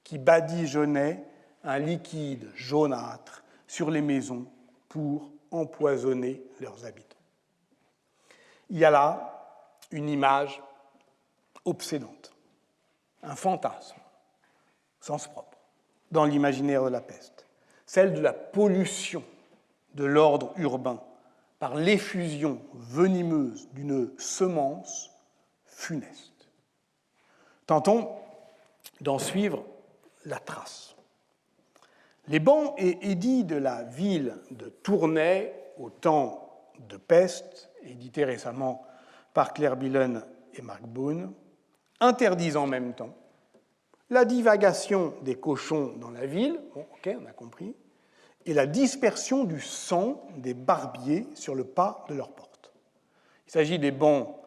qui badigeonnaient un liquide jaunâtre sur les maisons pour empoisonner leurs habitants. Il y a là une image obsédante, un fantasme, sens propre, dans l'imaginaire de la peste, celle de la pollution de l'ordre urbain par l'effusion venimeuse d'une semence funeste. Tentons d'en suivre la trace. Les bans et édits de la ville de Tournai au temps de peste, édités récemment par Claire Billen et Marc Boone, interdisent en même temps la divagation des cochons dans la ville, bon, ok, on a compris, et la dispersion du sang des barbiers sur le pas de leurs portes. Il s'agit des bans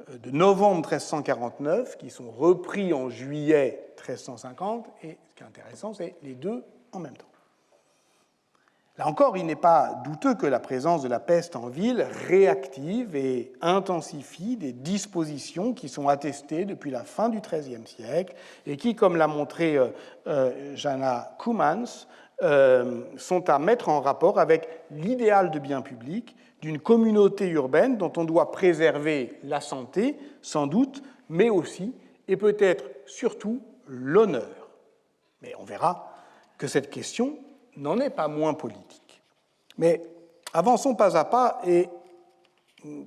de novembre 1349 qui sont repris en juillet 1350, et ce qui est intéressant, c'est les deux en même temps. Là encore, il n'est pas douteux que la présence de la peste en ville réactive et intensifie des dispositions qui sont attestées depuis la fin du XIIIe siècle et qui, comme l'a montré Jana Koumans, sont à mettre en rapport avec l'idéal de bien public d'une communauté urbaine dont on doit préserver la santé, sans doute, mais aussi, et peut-être surtout, l'honneur. Mais on verra que cette question n'en est pas moins politique. Mais avançons pas à pas et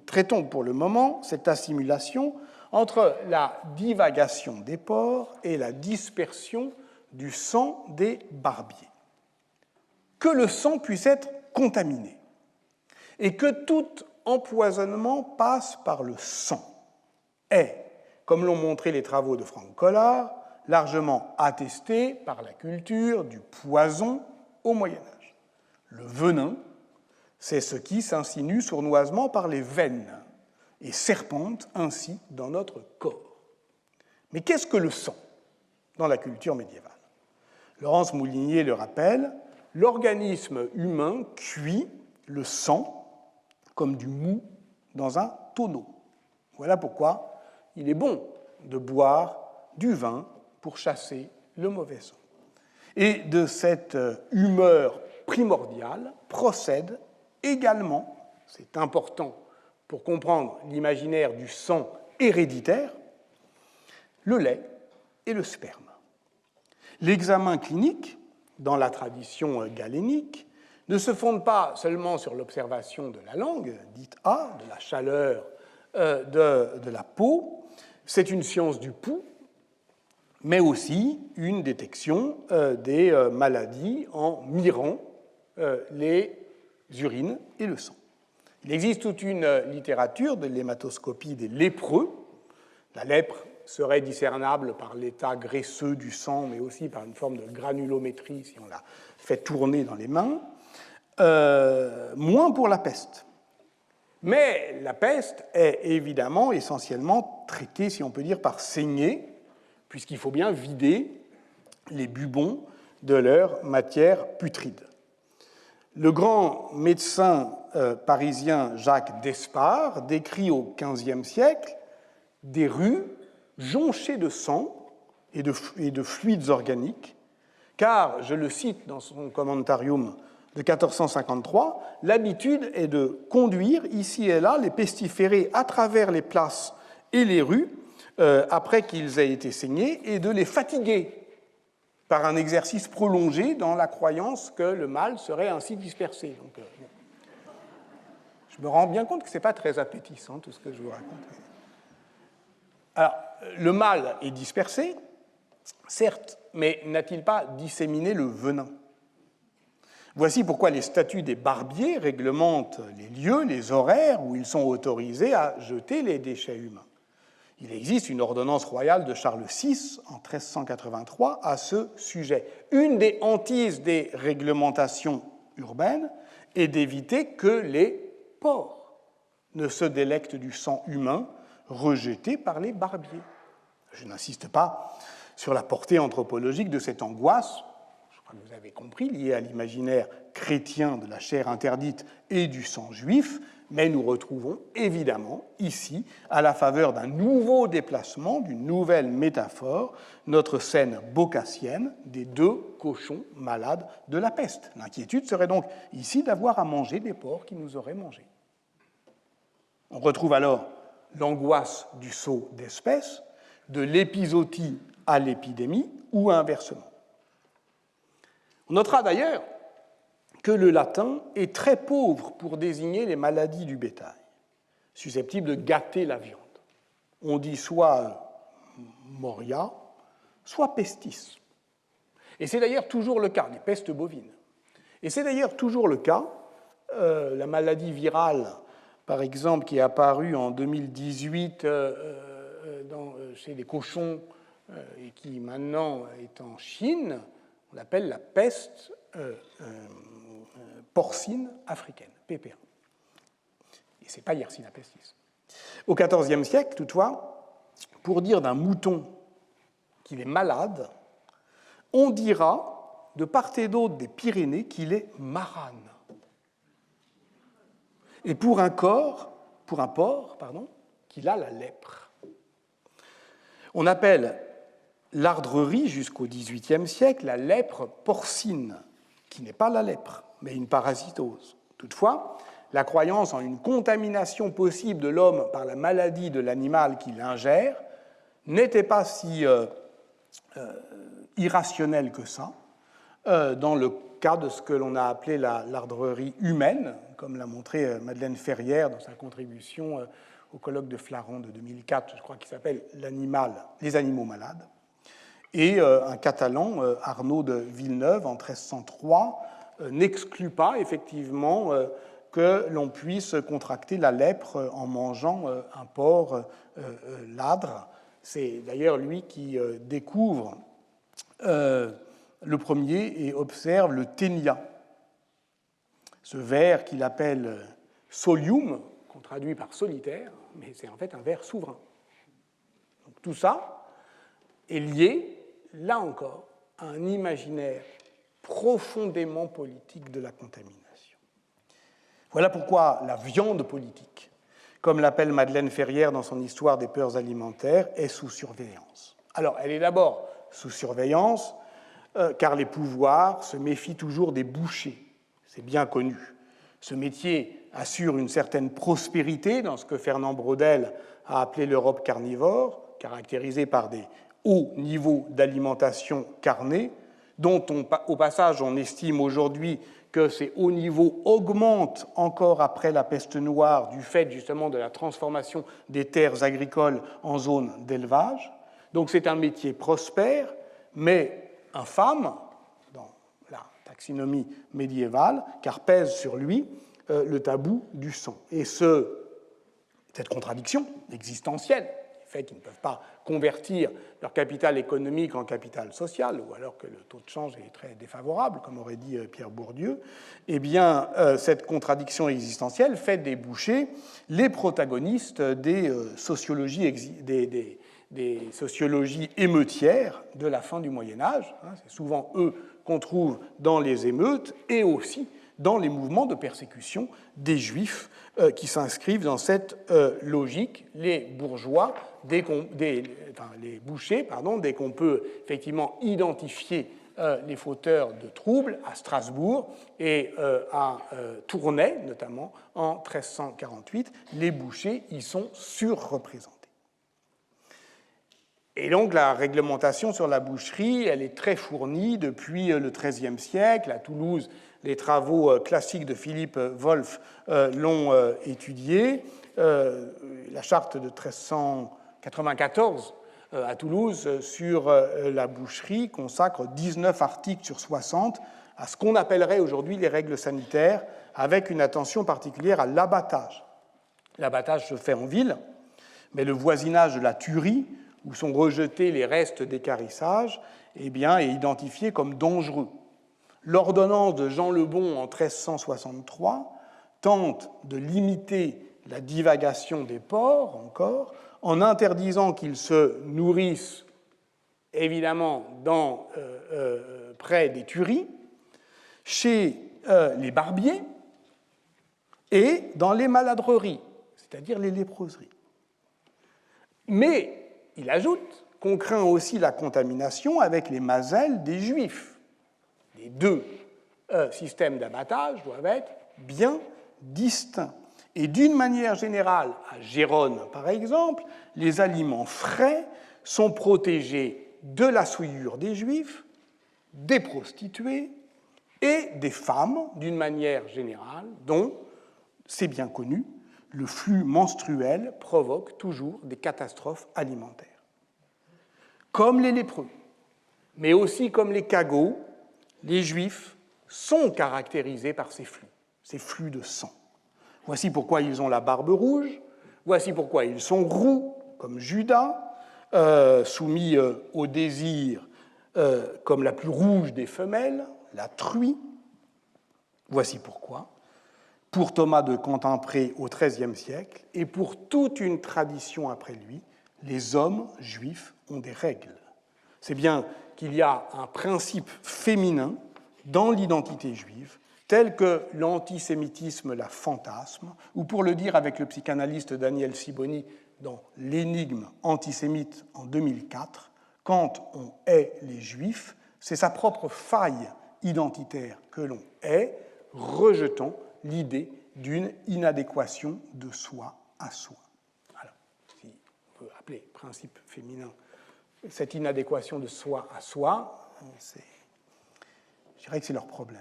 traitons pour le moment cette assimilation entre la divagation des porcs et la dispersion du sang des barbiers. Que le sang puisse être contaminé et que tout empoisonnement passe par le sang est, comme l'ont montré les travaux de Franck Collard, largement attesté par la culture du poison au Moyen-Âge. Le venin, c'est ce qui s'insinue sournoisement par les veines et serpente ainsi dans notre corps. Mais qu'est-ce que le sang dans la culture médiévale? Laurence Moulinier le rappelle, l'organisme humain cuit le sang comme du mou dans un tonneau. Voilà pourquoi il est bon de boire du vin pour chasser le mauvais sang. Et de cette humeur primordiale procède également, c'est important pour comprendre l'imaginaire du sang héréditaire, le lait et le sperme. L'examen clinique, dans la tradition galénique, ne se fonde pas seulement sur l'observation de la langue, dite A, de la chaleur de la peau, c'est une science du pouls, mais aussi une détection des maladies en mirant les urines et le sang. Il existe toute une littérature de l'hématoscopie des lépreux. La lèpre serait discernable par l'état graisseux du sang, mais aussi par une forme de granulométrie si on la fait tourner dans les mains. Moins pour la peste. Mais la peste est évidemment essentiellement traitée, si on peut dire, par saignée, puisqu'il faut bien vider les bubons de leur matière putride. Le grand médecin parisien Jacques d'Espard décrit au XVe siècle des rues jonchées de sang et de fluides organiques, car, je le cite dans son commentarium de 1453, l'habitude est de conduire ici et là les pestiférés à travers les places et les rues après qu'ils aient été saignés et de les fatiguer par un exercice prolongé dans la croyance que le mal serait ainsi dispersé. Donc, je me rends bien compte que ce n'est pas très appétissant tout ce que je vous raconte. Alors, le mal est dispersé, certes, mais n'a-t-il pas disséminé le venin ? Voici pourquoi les statuts des barbiers réglementent les lieux, les horaires où ils sont autorisés à jeter les déchets humains. Il existe une ordonnance royale de Charles VI en 1383 à ce sujet. Une des hantises des réglementations urbaines est d'éviter que les porcs ne se délectent du sang humain rejeté par les barbiers. Je n'insiste pas sur la portée anthropologique de cette angoisse, je crois que vous avez compris, liée à l'imaginaire chrétien de la chair interdite et du sang juif, mais nous retrouvons évidemment ici, à la faveur d'un nouveau déplacement, d'une nouvelle métaphore, notre scène bocassienne des deux cochons malades de la peste. L'inquiétude serait donc ici d'avoir à manger des porcs qui nous auraient mangés. On retrouve alors l'angoisse du saut d'espèces, de l'épizootie à l'épidémie ou inversement. On notera d'ailleurs que le latin est très pauvre pour désigner les maladies du bétail, susceptibles de gâter la viande. On dit soit moria, soit pestis. Et c'est d'ailleurs toujours le cas, les pestes bovines. Et c'est d'ailleurs toujours le cas, la maladie virale, par exemple, qui est apparue en 2018 chez les cochons et qui maintenant est en Chine, on l'appelle la peste porcine africaine, PPA. Et ce n'est pas Yersinia pestis. Au XIVe siècle, toutefois, pour dire d'un mouton qu'il est malade, on dira de part et d'autre des Pyrénées qu'il est marane. Et pour un porc, qu'il a la lèpre. On appelle l'ardrerie jusqu'au XVIIIe siècle la lèpre porcine, qui n'est pas la lèpre, mais une parasitose. Toutefois, la croyance en une contamination possible de l'homme par la maladie de l'animal qu'il ingère n'était pas si irrationnelle que ça, dans le cas de ce que l'on a appelé l'ardrerie humaine, comme l'a montré Madeleine Ferrière dans sa contribution au colloque de Flaran de 2004, je crois qu'il s'appelle Les animaux malades. Et un Catalan, Arnaud de Villeneuve, en 1303, n'exclut pas effectivement que l'on puisse contracter la lèpre en mangeant un porc ladre. C'est d'ailleurs lui qui découvre le premier et observe le ténia, ce ver qu'il appelle solium, qu'on traduit par solitaire, mais c'est en fait un ver souverain. Donc, tout ça est lié, là encore, à un imaginaire profondément politique de la contamination. Voilà pourquoi la viande politique, comme l'appelle Madeleine Ferrière dans son Histoire des peurs alimentaires, est sous surveillance. Alors, elle est d'abord sous surveillance, car les pouvoirs se méfient toujours des bouchers, c'est bien connu. Ce métier assure une certaine prospérité dans ce que Fernand Braudel a appelé l'Europe carnivore, caractérisée par des hauts niveaux d'alimentation carnée, dont au passage on estime aujourd'hui que ces hauts niveaux augmentent encore après la peste noire du fait justement de la transformation des terres agricoles en zones d'élevage. Donc c'est un métier prospère, mais infâme dans la taxinomie médiévale, car pèse sur lui le tabou du sang. Et cette contradiction existentielle, le fait qu'ils ne peuvent pas convertir leur capital économique en capital social, ou alors que le taux de change est très défavorable, comme aurait dit Pierre Bourdieu, eh bien, cette contradiction existentielle fait déboucher les protagonistes des sociologies émeutières de la fin du Moyen-Âge. C'est souvent eux qu'on trouve dans les émeutes et aussi dans les mouvements de persécution des Juifs qui s'inscrivent dans cette logique. Les bourgeois, les bouchers, dès qu'on peut effectivement identifier les fauteurs de troubles à Strasbourg et à Tournai, notamment en 1348, les bouchers y sont surreprésentés. Et donc la réglementation sur la boucherie, elle est très fournie depuis le XIIIe siècle. À Toulouse, les travaux classiques de Philippe Wolff l'ont étudié. La charte de 1394 à Toulouse sur la boucherie consacre 19 articles sur 60 à ce qu'on appellerait aujourd'hui les règles sanitaires, avec une attention particulière à l'abattage. L'abattage se fait en ville, mais le voisinage de la tuerie, où sont rejetés les restes d'équarrissage, est identifié comme dangereux. L'ordonnance de Jean le Bon en 1363 tente de limiter la divagation des porcs, encore, en interdisant qu'ils se nourrissent, évidemment, près des tueries, chez les barbiers et dans les maladreries, c'est-à-dire les léproseries. Mais il ajoute qu'on craint aussi la contamination avec les mazelles des Juifs. Les deux systèmes d'abattage doivent être bien distincts. Et d'une manière générale, à Gérone par exemple, les aliments frais sont protégés de la souillure des Juifs, des prostituées et des femmes, d'une manière générale, dont, c'est bien connu, le flux menstruel provoque toujours des catastrophes alimentaires. Comme les lépreux, mais aussi comme les cagots, les Juifs sont caractérisés par ces flux de sang. Voici pourquoi ils ont la barbe rouge, voici pourquoi ils sont roux, comme Judas, soumis au désir comme la plus rouge des femelles, la truie. Voici pourquoi, pour Thomas de Cantimpré au XIIIe siècle, et pour toute une tradition après lui, les hommes juifs ont des règles. C'est bien qu'il y a un principe féminin dans l'identité juive, tel que l'antisémitisme la fantasme, ou pour le dire avec le psychanalyste Daniel Siboni dans L'énigme antisémite en 2004, quand on hait les juifs, c'est sa propre faille identitaire que l'on hait, rejetant l'idée d'une inadéquation de soi à soi. Alors, si on peut appeler principe féminin cette inadéquation de soi à soi, je dirais que c'est leur problème.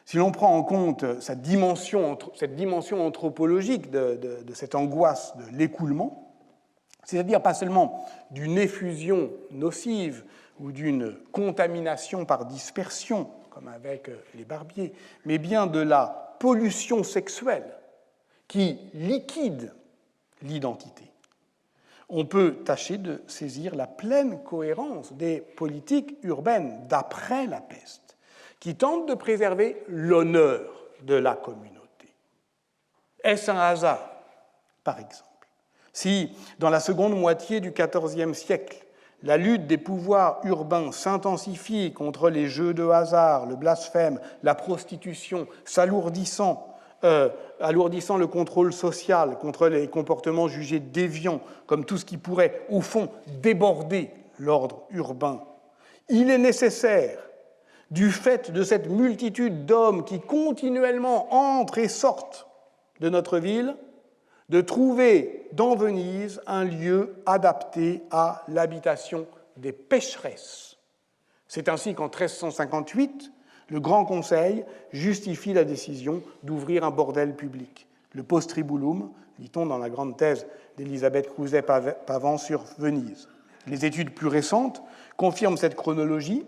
Si l'on prend en compte cette dimension anthropologique de cette angoisse de l'écoulement, c'est-à-dire pas seulement d'une effusion nocive ou d'une contamination par dispersion, comme avec les barbiers, mais bien de la pollution sexuelle qui liquide l'identité, on peut tâcher de saisir la pleine cohérence des politiques urbaines d'après la peste, qui tentent de préserver l'honneur de la communauté. Est-ce un hasard, par exemple, si, dans la seconde moitié du XIVe siècle, la lutte des pouvoirs urbains s'intensifie contre les jeux de hasard, le blasphème, la prostitution, alourdissant le contrôle social contre les comportements jugés déviants, comme tout ce qui pourrait, au fond, déborder l'ordre urbain. Il est nécessaire, du fait de cette multitude d'hommes qui continuellement entrent et sortent de notre ville, de trouver dans Venise un lieu adapté à l'habitation des pécheresses. C'est ainsi qu'en 1358, le Grand Conseil justifie la décision d'ouvrir un bordel public, le Postribulum, lit-on dans la grande thèse d'Élisabeth Crouzet-Pavant sur Venise. Les études plus récentes confirment cette chronologie,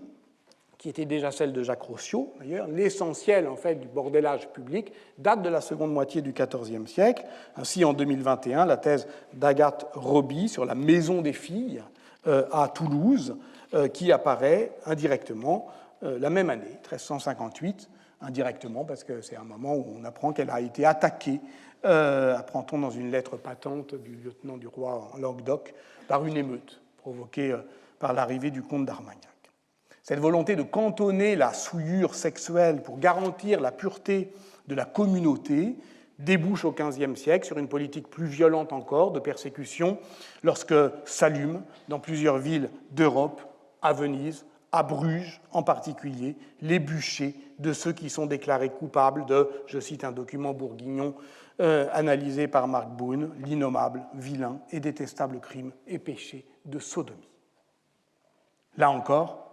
qui était déjà celle de Jacques Rossiot, d'ailleurs, l'essentiel en fait du bordélage public date de la seconde moitié du XIVe siècle. Ainsi, en 2021, la thèse d'Agathe Roby sur la maison des filles à Toulouse, qui apparaît indirectement la même année, 1358, indirectement parce que c'est un moment où on apprend qu'elle a été attaquée, apprend-on dans une lettre patente du lieutenant du roi en Languedoc, par une émeute provoquée par l'arrivée du comte d'Armagnac. Cette volonté de cantonner la souillure sexuelle pour garantir la pureté de la communauté débouche au XVe siècle sur une politique plus violente encore de persécution lorsque s'allument dans plusieurs villes d'Europe, à Venise, à Bruges en particulier, les bûchers de ceux qui sont déclarés coupables de, je cite un document bourguignon analysé par Marc Boone, l'innommable, vilain et détestable crime et péché de sodomie. Là encore,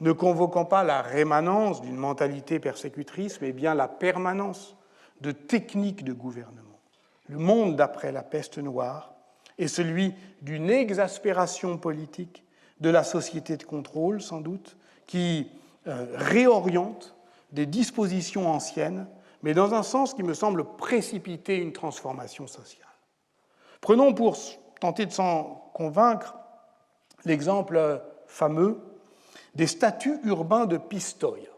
ne convoquant pas la rémanence d'une mentalité persécutrice, mais bien la permanence de techniques de gouvernement. Le monde d'après la peste noire est celui d'une exaspération politique de la société de contrôle, sans doute, qui réoriente des dispositions anciennes, mais dans un sens qui me semble précipiter une transformation sociale. Prenons pour tenter de s'en convaincre l'exemple fameux des statuts urbains de Pistoia,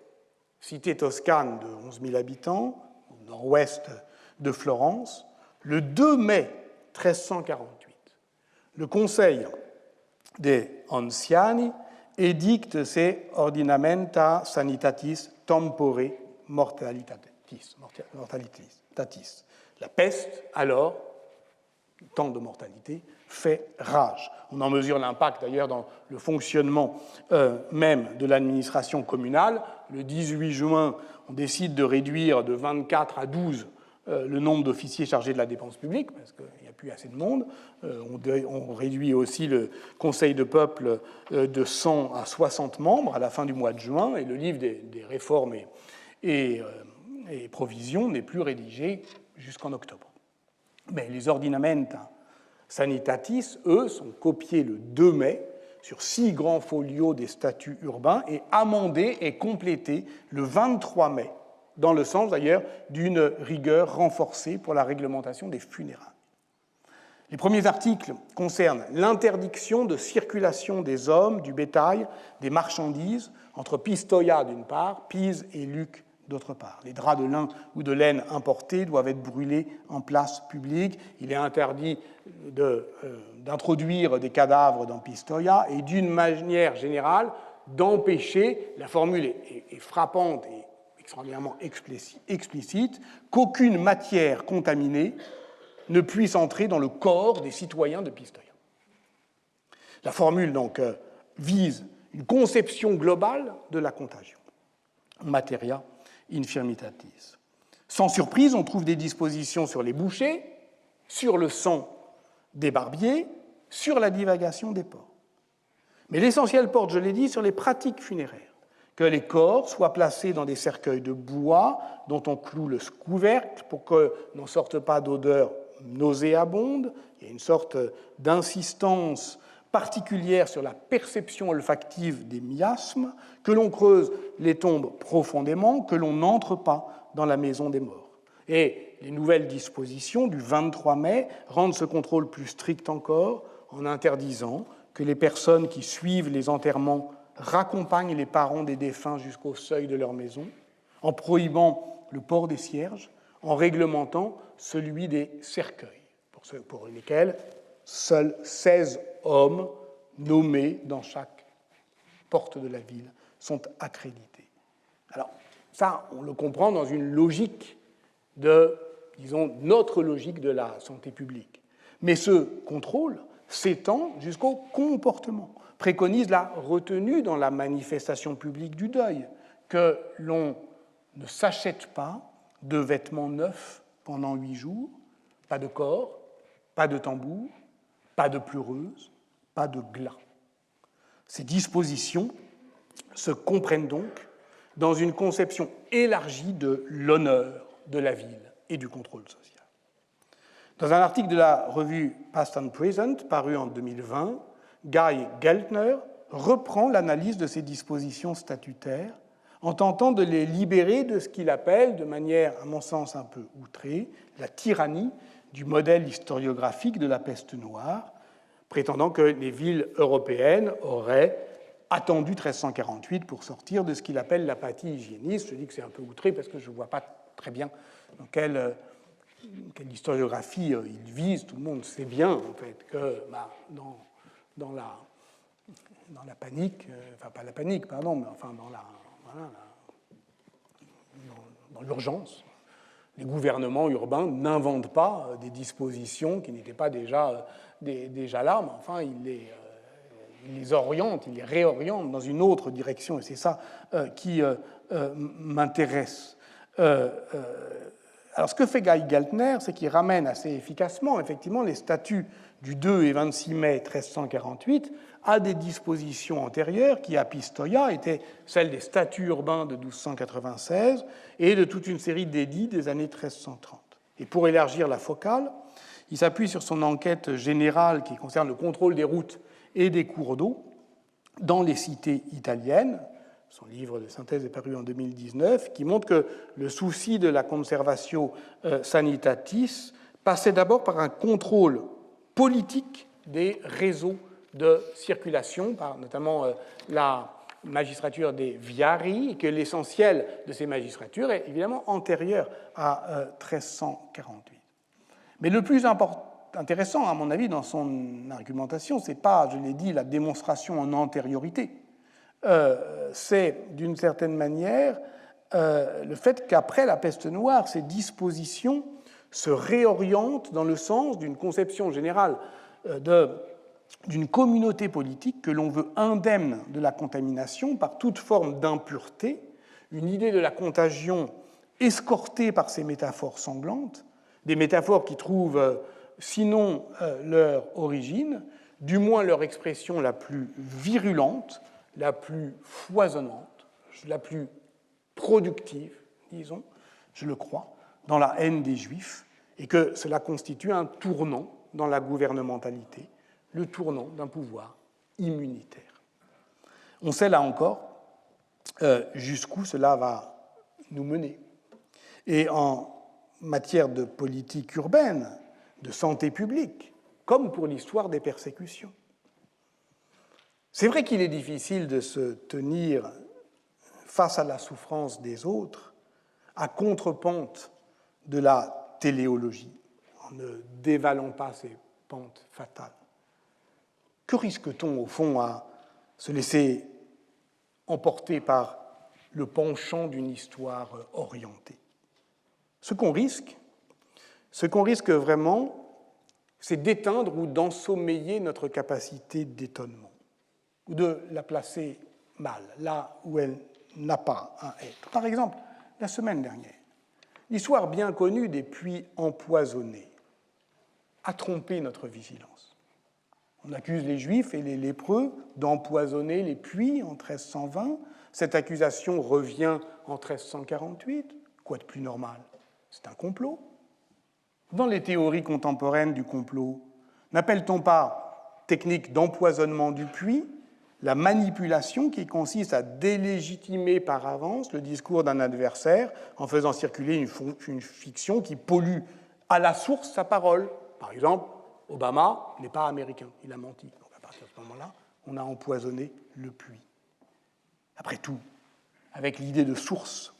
cité toscane de 11 000 habitants, au nord-ouest de Florence, le 2 mai 1348. Le Conseil des Anciani édicte ses Ordinamenta Sanitatis Tempore Mortalitatis. La peste, alors, temps de mortalité, fait rage. On en mesure l'impact d'ailleurs dans le fonctionnement même de l'administration communale. Le 18 juin, on décide de réduire de 24 à 12 le nombre d'officiers chargés de la dépense publique, parce qu'il n'y a plus assez de monde. On réduit aussi le Conseil de peuple de 100 à 60 membres à la fin du mois de juin, et le livre des réformes et provisions n'est plus rédigé jusqu'en octobre. Mais les Ordinamenta Sanitatis, eux, sont copiés le 2 mai sur 6 grands folios des statuts urbains et amendés et complétés le 23 mai, dans le sens d'ailleurs d'une rigueur renforcée pour la réglementation des funérailles. Les premiers articles concernent l'interdiction de circulation des hommes, du bétail, des marchandises entre Pistoia d'une part, Pise et Lucques d'autre part. Les draps de lin ou de laine importés doivent être brûlés en place publique. Il est interdit d'introduire des cadavres dans Pistoia et d'une manière générale d'empêcher, la formule est frappante et extraordinairement explicite, qu'aucune matière contaminée ne puisse entrer dans le corps des citoyens de Pistoia. La formule donc vise une conception globale de la contagion. Materia infirmitatis. Sans surprise, on trouve des dispositions sur les bouchers, sur le sang des barbiers, sur la divagation des porcs. Mais l'essentiel porte, je l'ai dit, sur les pratiques funéraires. Que les corps soient placés dans des cercueils de bois dont on cloue le couvercle pour que n'en sorte pas d'odeur nauséabonde. Il y a une sorte d'insistance particulière sur la perception olfactive des miasmes, que l'on creuse les tombes profondément, que l'on n'entre pas dans la maison des morts. Et les nouvelles dispositions du 23 mai rendent ce contrôle plus strict encore en interdisant que les personnes qui suivent les enterrements raccompagnent les parents des défunts jusqu'au seuil de leur maison, en prohibant le port des cierges, en réglementant celui des cercueils, pour lesquels seuls 16 hommes nommés dans chaque porte de la ville sont accrédités. Alors, ça, on le comprend dans une logique notre logique de la santé publique. Mais ce contrôle s'étend jusqu'au comportement, préconise la retenue dans la manifestation publique du deuil, que l'on ne s'achète pas de vêtements neufs pendant 8 jours, pas de corps, pas de tambour, pas de pleureuse, pas de glas. Ces dispositions se comprennent donc dans une conception élargie de l'honneur de la ville et du contrôle social. Dans un article de la revue Past and Present, paru en 2020, Guy Geltner, reprend l'analyse de ces dispositions statutaires en tentant de les libérer de ce qu'il appelle, de manière, à mon sens, un peu outrée, la tyrannie du modèle historiographique de la peste noire, prétendant que les villes européennes auraient attendu 1348 pour sortir de ce qu'il appelle l'apathie hygiéniste. Je dis que c'est un peu outré parce que je ne vois pas très bien dans quelle historiographie il vise. Tout le monde sait bien, en fait, que dans la panique, enfin pas la panique, pardon, mais enfin dans l'urgence, les gouvernements urbains n'inventent pas des dispositions qui n'étaient pas déjà là, mais enfin ils les orientent, ils les réorientent dans une autre direction, et c'est ça qui m'intéresse. Alors ce que fait Guy Geltner, c'est qu'il ramène assez efficacement, effectivement, les statuts du 2 et 26 mai 1348 à des dispositions antérieures qui, à Pistoia, étaient celles des statuts urbains de 1296 et de toute une série d'édits des années 1330. Et pour élargir la focale, il s'appuie sur son enquête générale qui concerne le contrôle des routes et des cours d'eau dans les cités italiennes. Son livre de synthèse est paru en 2019, qui montre que le souci de la conservatio sanitatis passait d'abord par un contrôle politique des réseaux de circulation, par notamment la magistrature des viarii, et que l'essentiel de ces magistratures est évidemment antérieur à 1348. Mais le plus intéressant, à mon avis, dans son argumentation, ce n'est pas, je l'ai dit, la démonstration en antériorité. C'est, d'une certaine manière, le fait qu'après la peste noire, ces dispositions se réorientent dans le sens d'une conception générale d'une communauté politique que l'on veut indemne de la contamination par toute forme d'impureté, une idée de la contagion escortée par ces métaphores sanglantes, des métaphores qui trouvent, sinon leur origine, du moins leur expression la plus virulente, la plus foisonnante, la plus productive, disons, je le crois, dans la haine des Juifs, et que cela constitue un tournant dans la gouvernementalité, le tournant d'un pouvoir immunitaire. On sait là encore jusqu'où cela va nous mener. Et en matière de politique urbaine, de santé publique, comme pour l'histoire des persécutions. C'est vrai qu'il est difficile de se tenir face à la souffrance des autres à contrepente de la téléologie, en ne dévalant pas ces pentes fatales. Que risque-t-on, au fond, à se laisser emporter par le penchant d'une histoire orientée? Ce qu'on risque vraiment, c'est d'éteindre ou d'ensommeiller notre capacité d'étonnement, ou de la placer mal, là où elle n'a pas à être. Par exemple, la semaine dernière, l'histoire bien connue des puits empoisonnés a trompé notre vigilance. On accuse les Juifs et les lépreux d'empoisonner les puits en 1320. Cette accusation revient en 1348. Quoi de plus normal? C'est un complot. Dans les théories contemporaines du complot, n'appelle-t-on pas technique d'empoisonnement du puits la manipulation qui consiste à délégitimer par avance le discours d'un adversaire en faisant circuler une fiction qui pollue à la source sa parole? Par exemple, Obama n'est pas américain, il a menti. Donc à partir de ce moment-là, on a empoisonné le puits. Après tout, avec l'idée de source,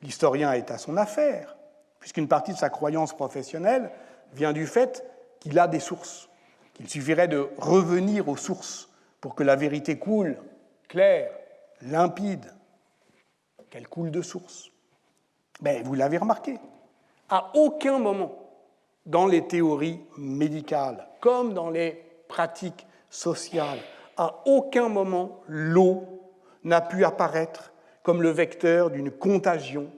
l'historien est à son affaire, puisqu'une partie de sa croyance professionnelle vient du fait qu'il a des sources, qu'il suffirait de revenir aux sources pour que la vérité coule, claire, limpide, qu'elle coule de source. Mais vous l'avez remarqué, à aucun moment dans les théories médicales, comme dans les pratiques sociales, à aucun moment l'eau n'a pu apparaître comme le vecteur d'une contagion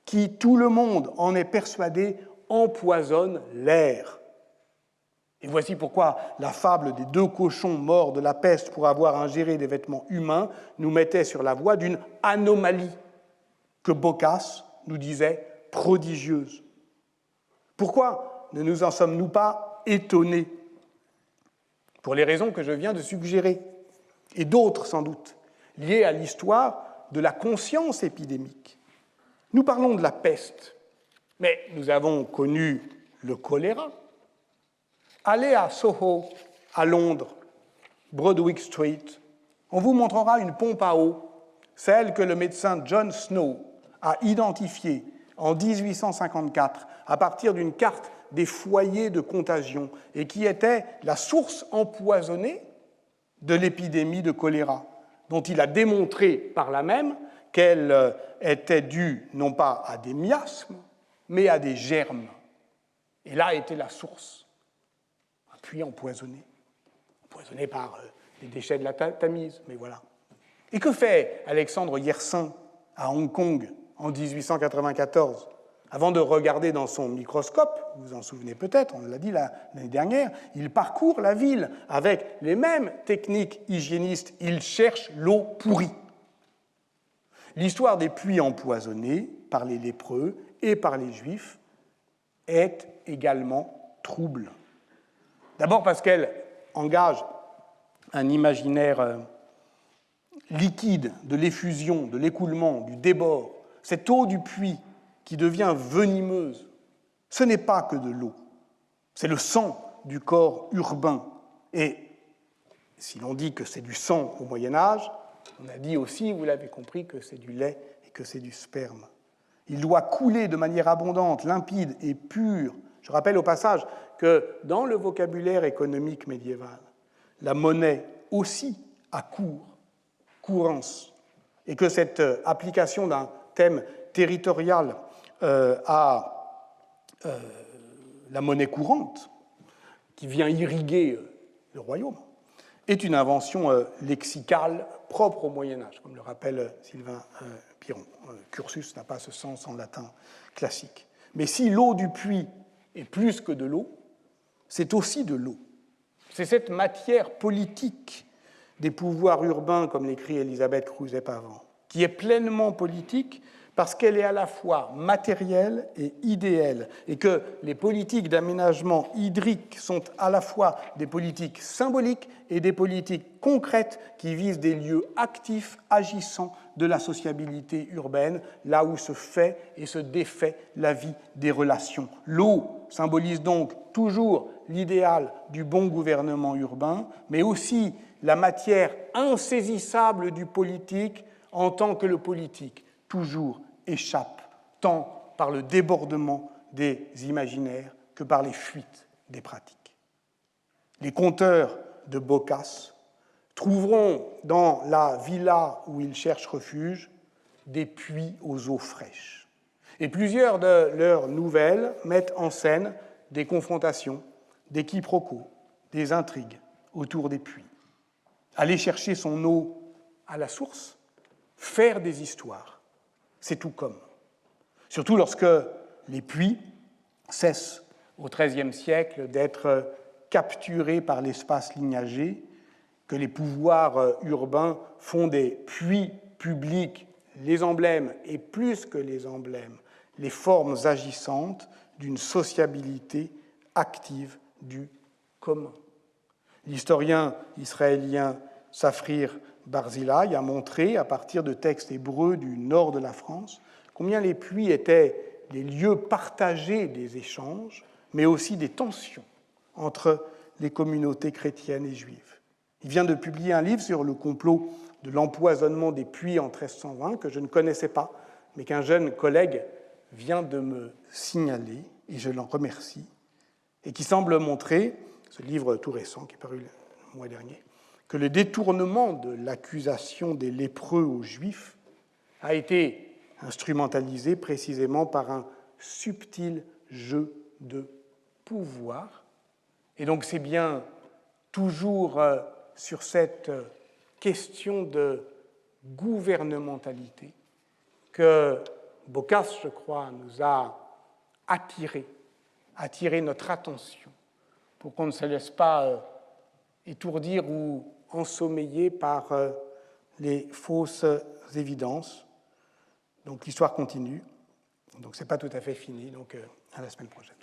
qui, tout le monde en est persuadé, empoisonne l'air. Et voici pourquoi la fable des 2 cochons morts de la peste pour avoir ingéré des vêtements humains nous mettait sur la voie d'une anomalie que Boccace nous disait prodigieuse. Pourquoi ne nous en sommes-nous pas étonnés? Pour les raisons que je viens de suggérer. et d'autres sans doute, liées à l'histoire de la conscience épidémique. Nous parlons de la peste, mais nous avons connu le choléra. Allez à Soho, à Londres, Broadwick Street, on vous montrera une pompe à eau, celle que le médecin John Snow a identifiée en 1854 à partir d'une carte des foyers de contagion et qui était la source empoisonnée de l'épidémie de choléra, dont il a démontré par là même qu'elle était due non pas à des miasmes, mais à des germes. Et là était la source, un puits empoisonné par les déchets de la Tamise, mais voilà. Et que fait Alexandre Yersin à Hong Kong en 1894 ? Avant de regarder dans son microscope, vous vous en souvenez peut-être, on l'a dit l'année dernière, il parcourt la ville avec les mêmes techniques hygiénistes. Il cherche l'eau pourrie. L'histoire des puits empoisonnés par les lépreux et par les juifs est également trouble. D'abord parce qu'elle engage un imaginaire liquide de l'effusion, de l'écoulement, du débord. Cette eau du puits qui devient venimeuse, ce n'est pas que de l'eau, c'est le sang du corps urbain. Et si l'on dit que c'est du sang au Moyen-Âge, on a dit aussi, vous l'avez compris, que c'est du lait et que c'est du sperme. Il doit couler de manière abondante, limpide et pure. Je rappelle au passage que dans le vocabulaire économique médiéval, la monnaie aussi a cours, courance, et que cette application d'un thème territorial à la monnaie courante, qui vient irriguer le royaume, est une invention lexicale propre au Moyen-Âge, comme le rappelle Sylvain Piron. Cursus n'a pas ce sens en latin classique. Mais si l'eau du puits est plus que de l'eau, c'est aussi de l'eau. C'est cette matière politique des pouvoirs urbains, comme l'écrit Elisabeth Crouzet-Pavant, qui est pleinement politique parce qu'elle est à la fois matérielle et idéale, et que les politiques d'aménagement hydrique sont à la fois des politiques symboliques et des politiques concrètes qui visent des lieux actifs, agissants de la sociabilité urbaine, là où se fait et se défait la vie des relations. L'eau symbolise donc toujours l'idéal du bon gouvernement urbain, mais aussi la matière insaisissable du politique en tant que le politique toujours échappe, tant par le débordement des imaginaires que par les fuites des pratiques. Les conteurs de Boccace trouveront dans la villa où ils cherchent refuge des puits aux eaux fraîches. Et plusieurs de leurs nouvelles mettent en scène des confrontations, des quiproquos, des intrigues autour des puits. Aller chercher son eau à la source, faire des histoires, c'est tout comme. Surtout lorsque les puits cessent au XIIIe siècle d'être capturés par l'espace lignagé, que les pouvoirs urbains font des puits publics les emblèmes, et plus que les emblèmes, les formes agissantes d'une sociabilité active du commun. L'historien israélien Safrir Barzilai a montré, à partir de textes hébreux du nord de la France, combien les puits étaient les lieux partagés des échanges, mais aussi des tensions entre les communautés chrétiennes et juives. Il vient de publier un livre sur le complot de l'empoisonnement des puits en 1320, que je ne connaissais pas, mais qu'un jeune collègue vient de me signaler, et je l'en remercie, et qui semble montrer, ce livre tout récent qui est paru le mois dernier, que le détournement de l'accusation des lépreux aux Juifs a été instrumentalisé précisément par un subtil jeu de pouvoir. Et donc c'est bien toujours sur cette question de gouvernementalité que Boccace, je crois, nous a attiré notre attention pour qu'on ne se laisse pas étourdir ou ensommeiller par les fausses évidences. Donc l'histoire continue, donc ce n'est pas tout à fait fini, donc à la semaine prochaine.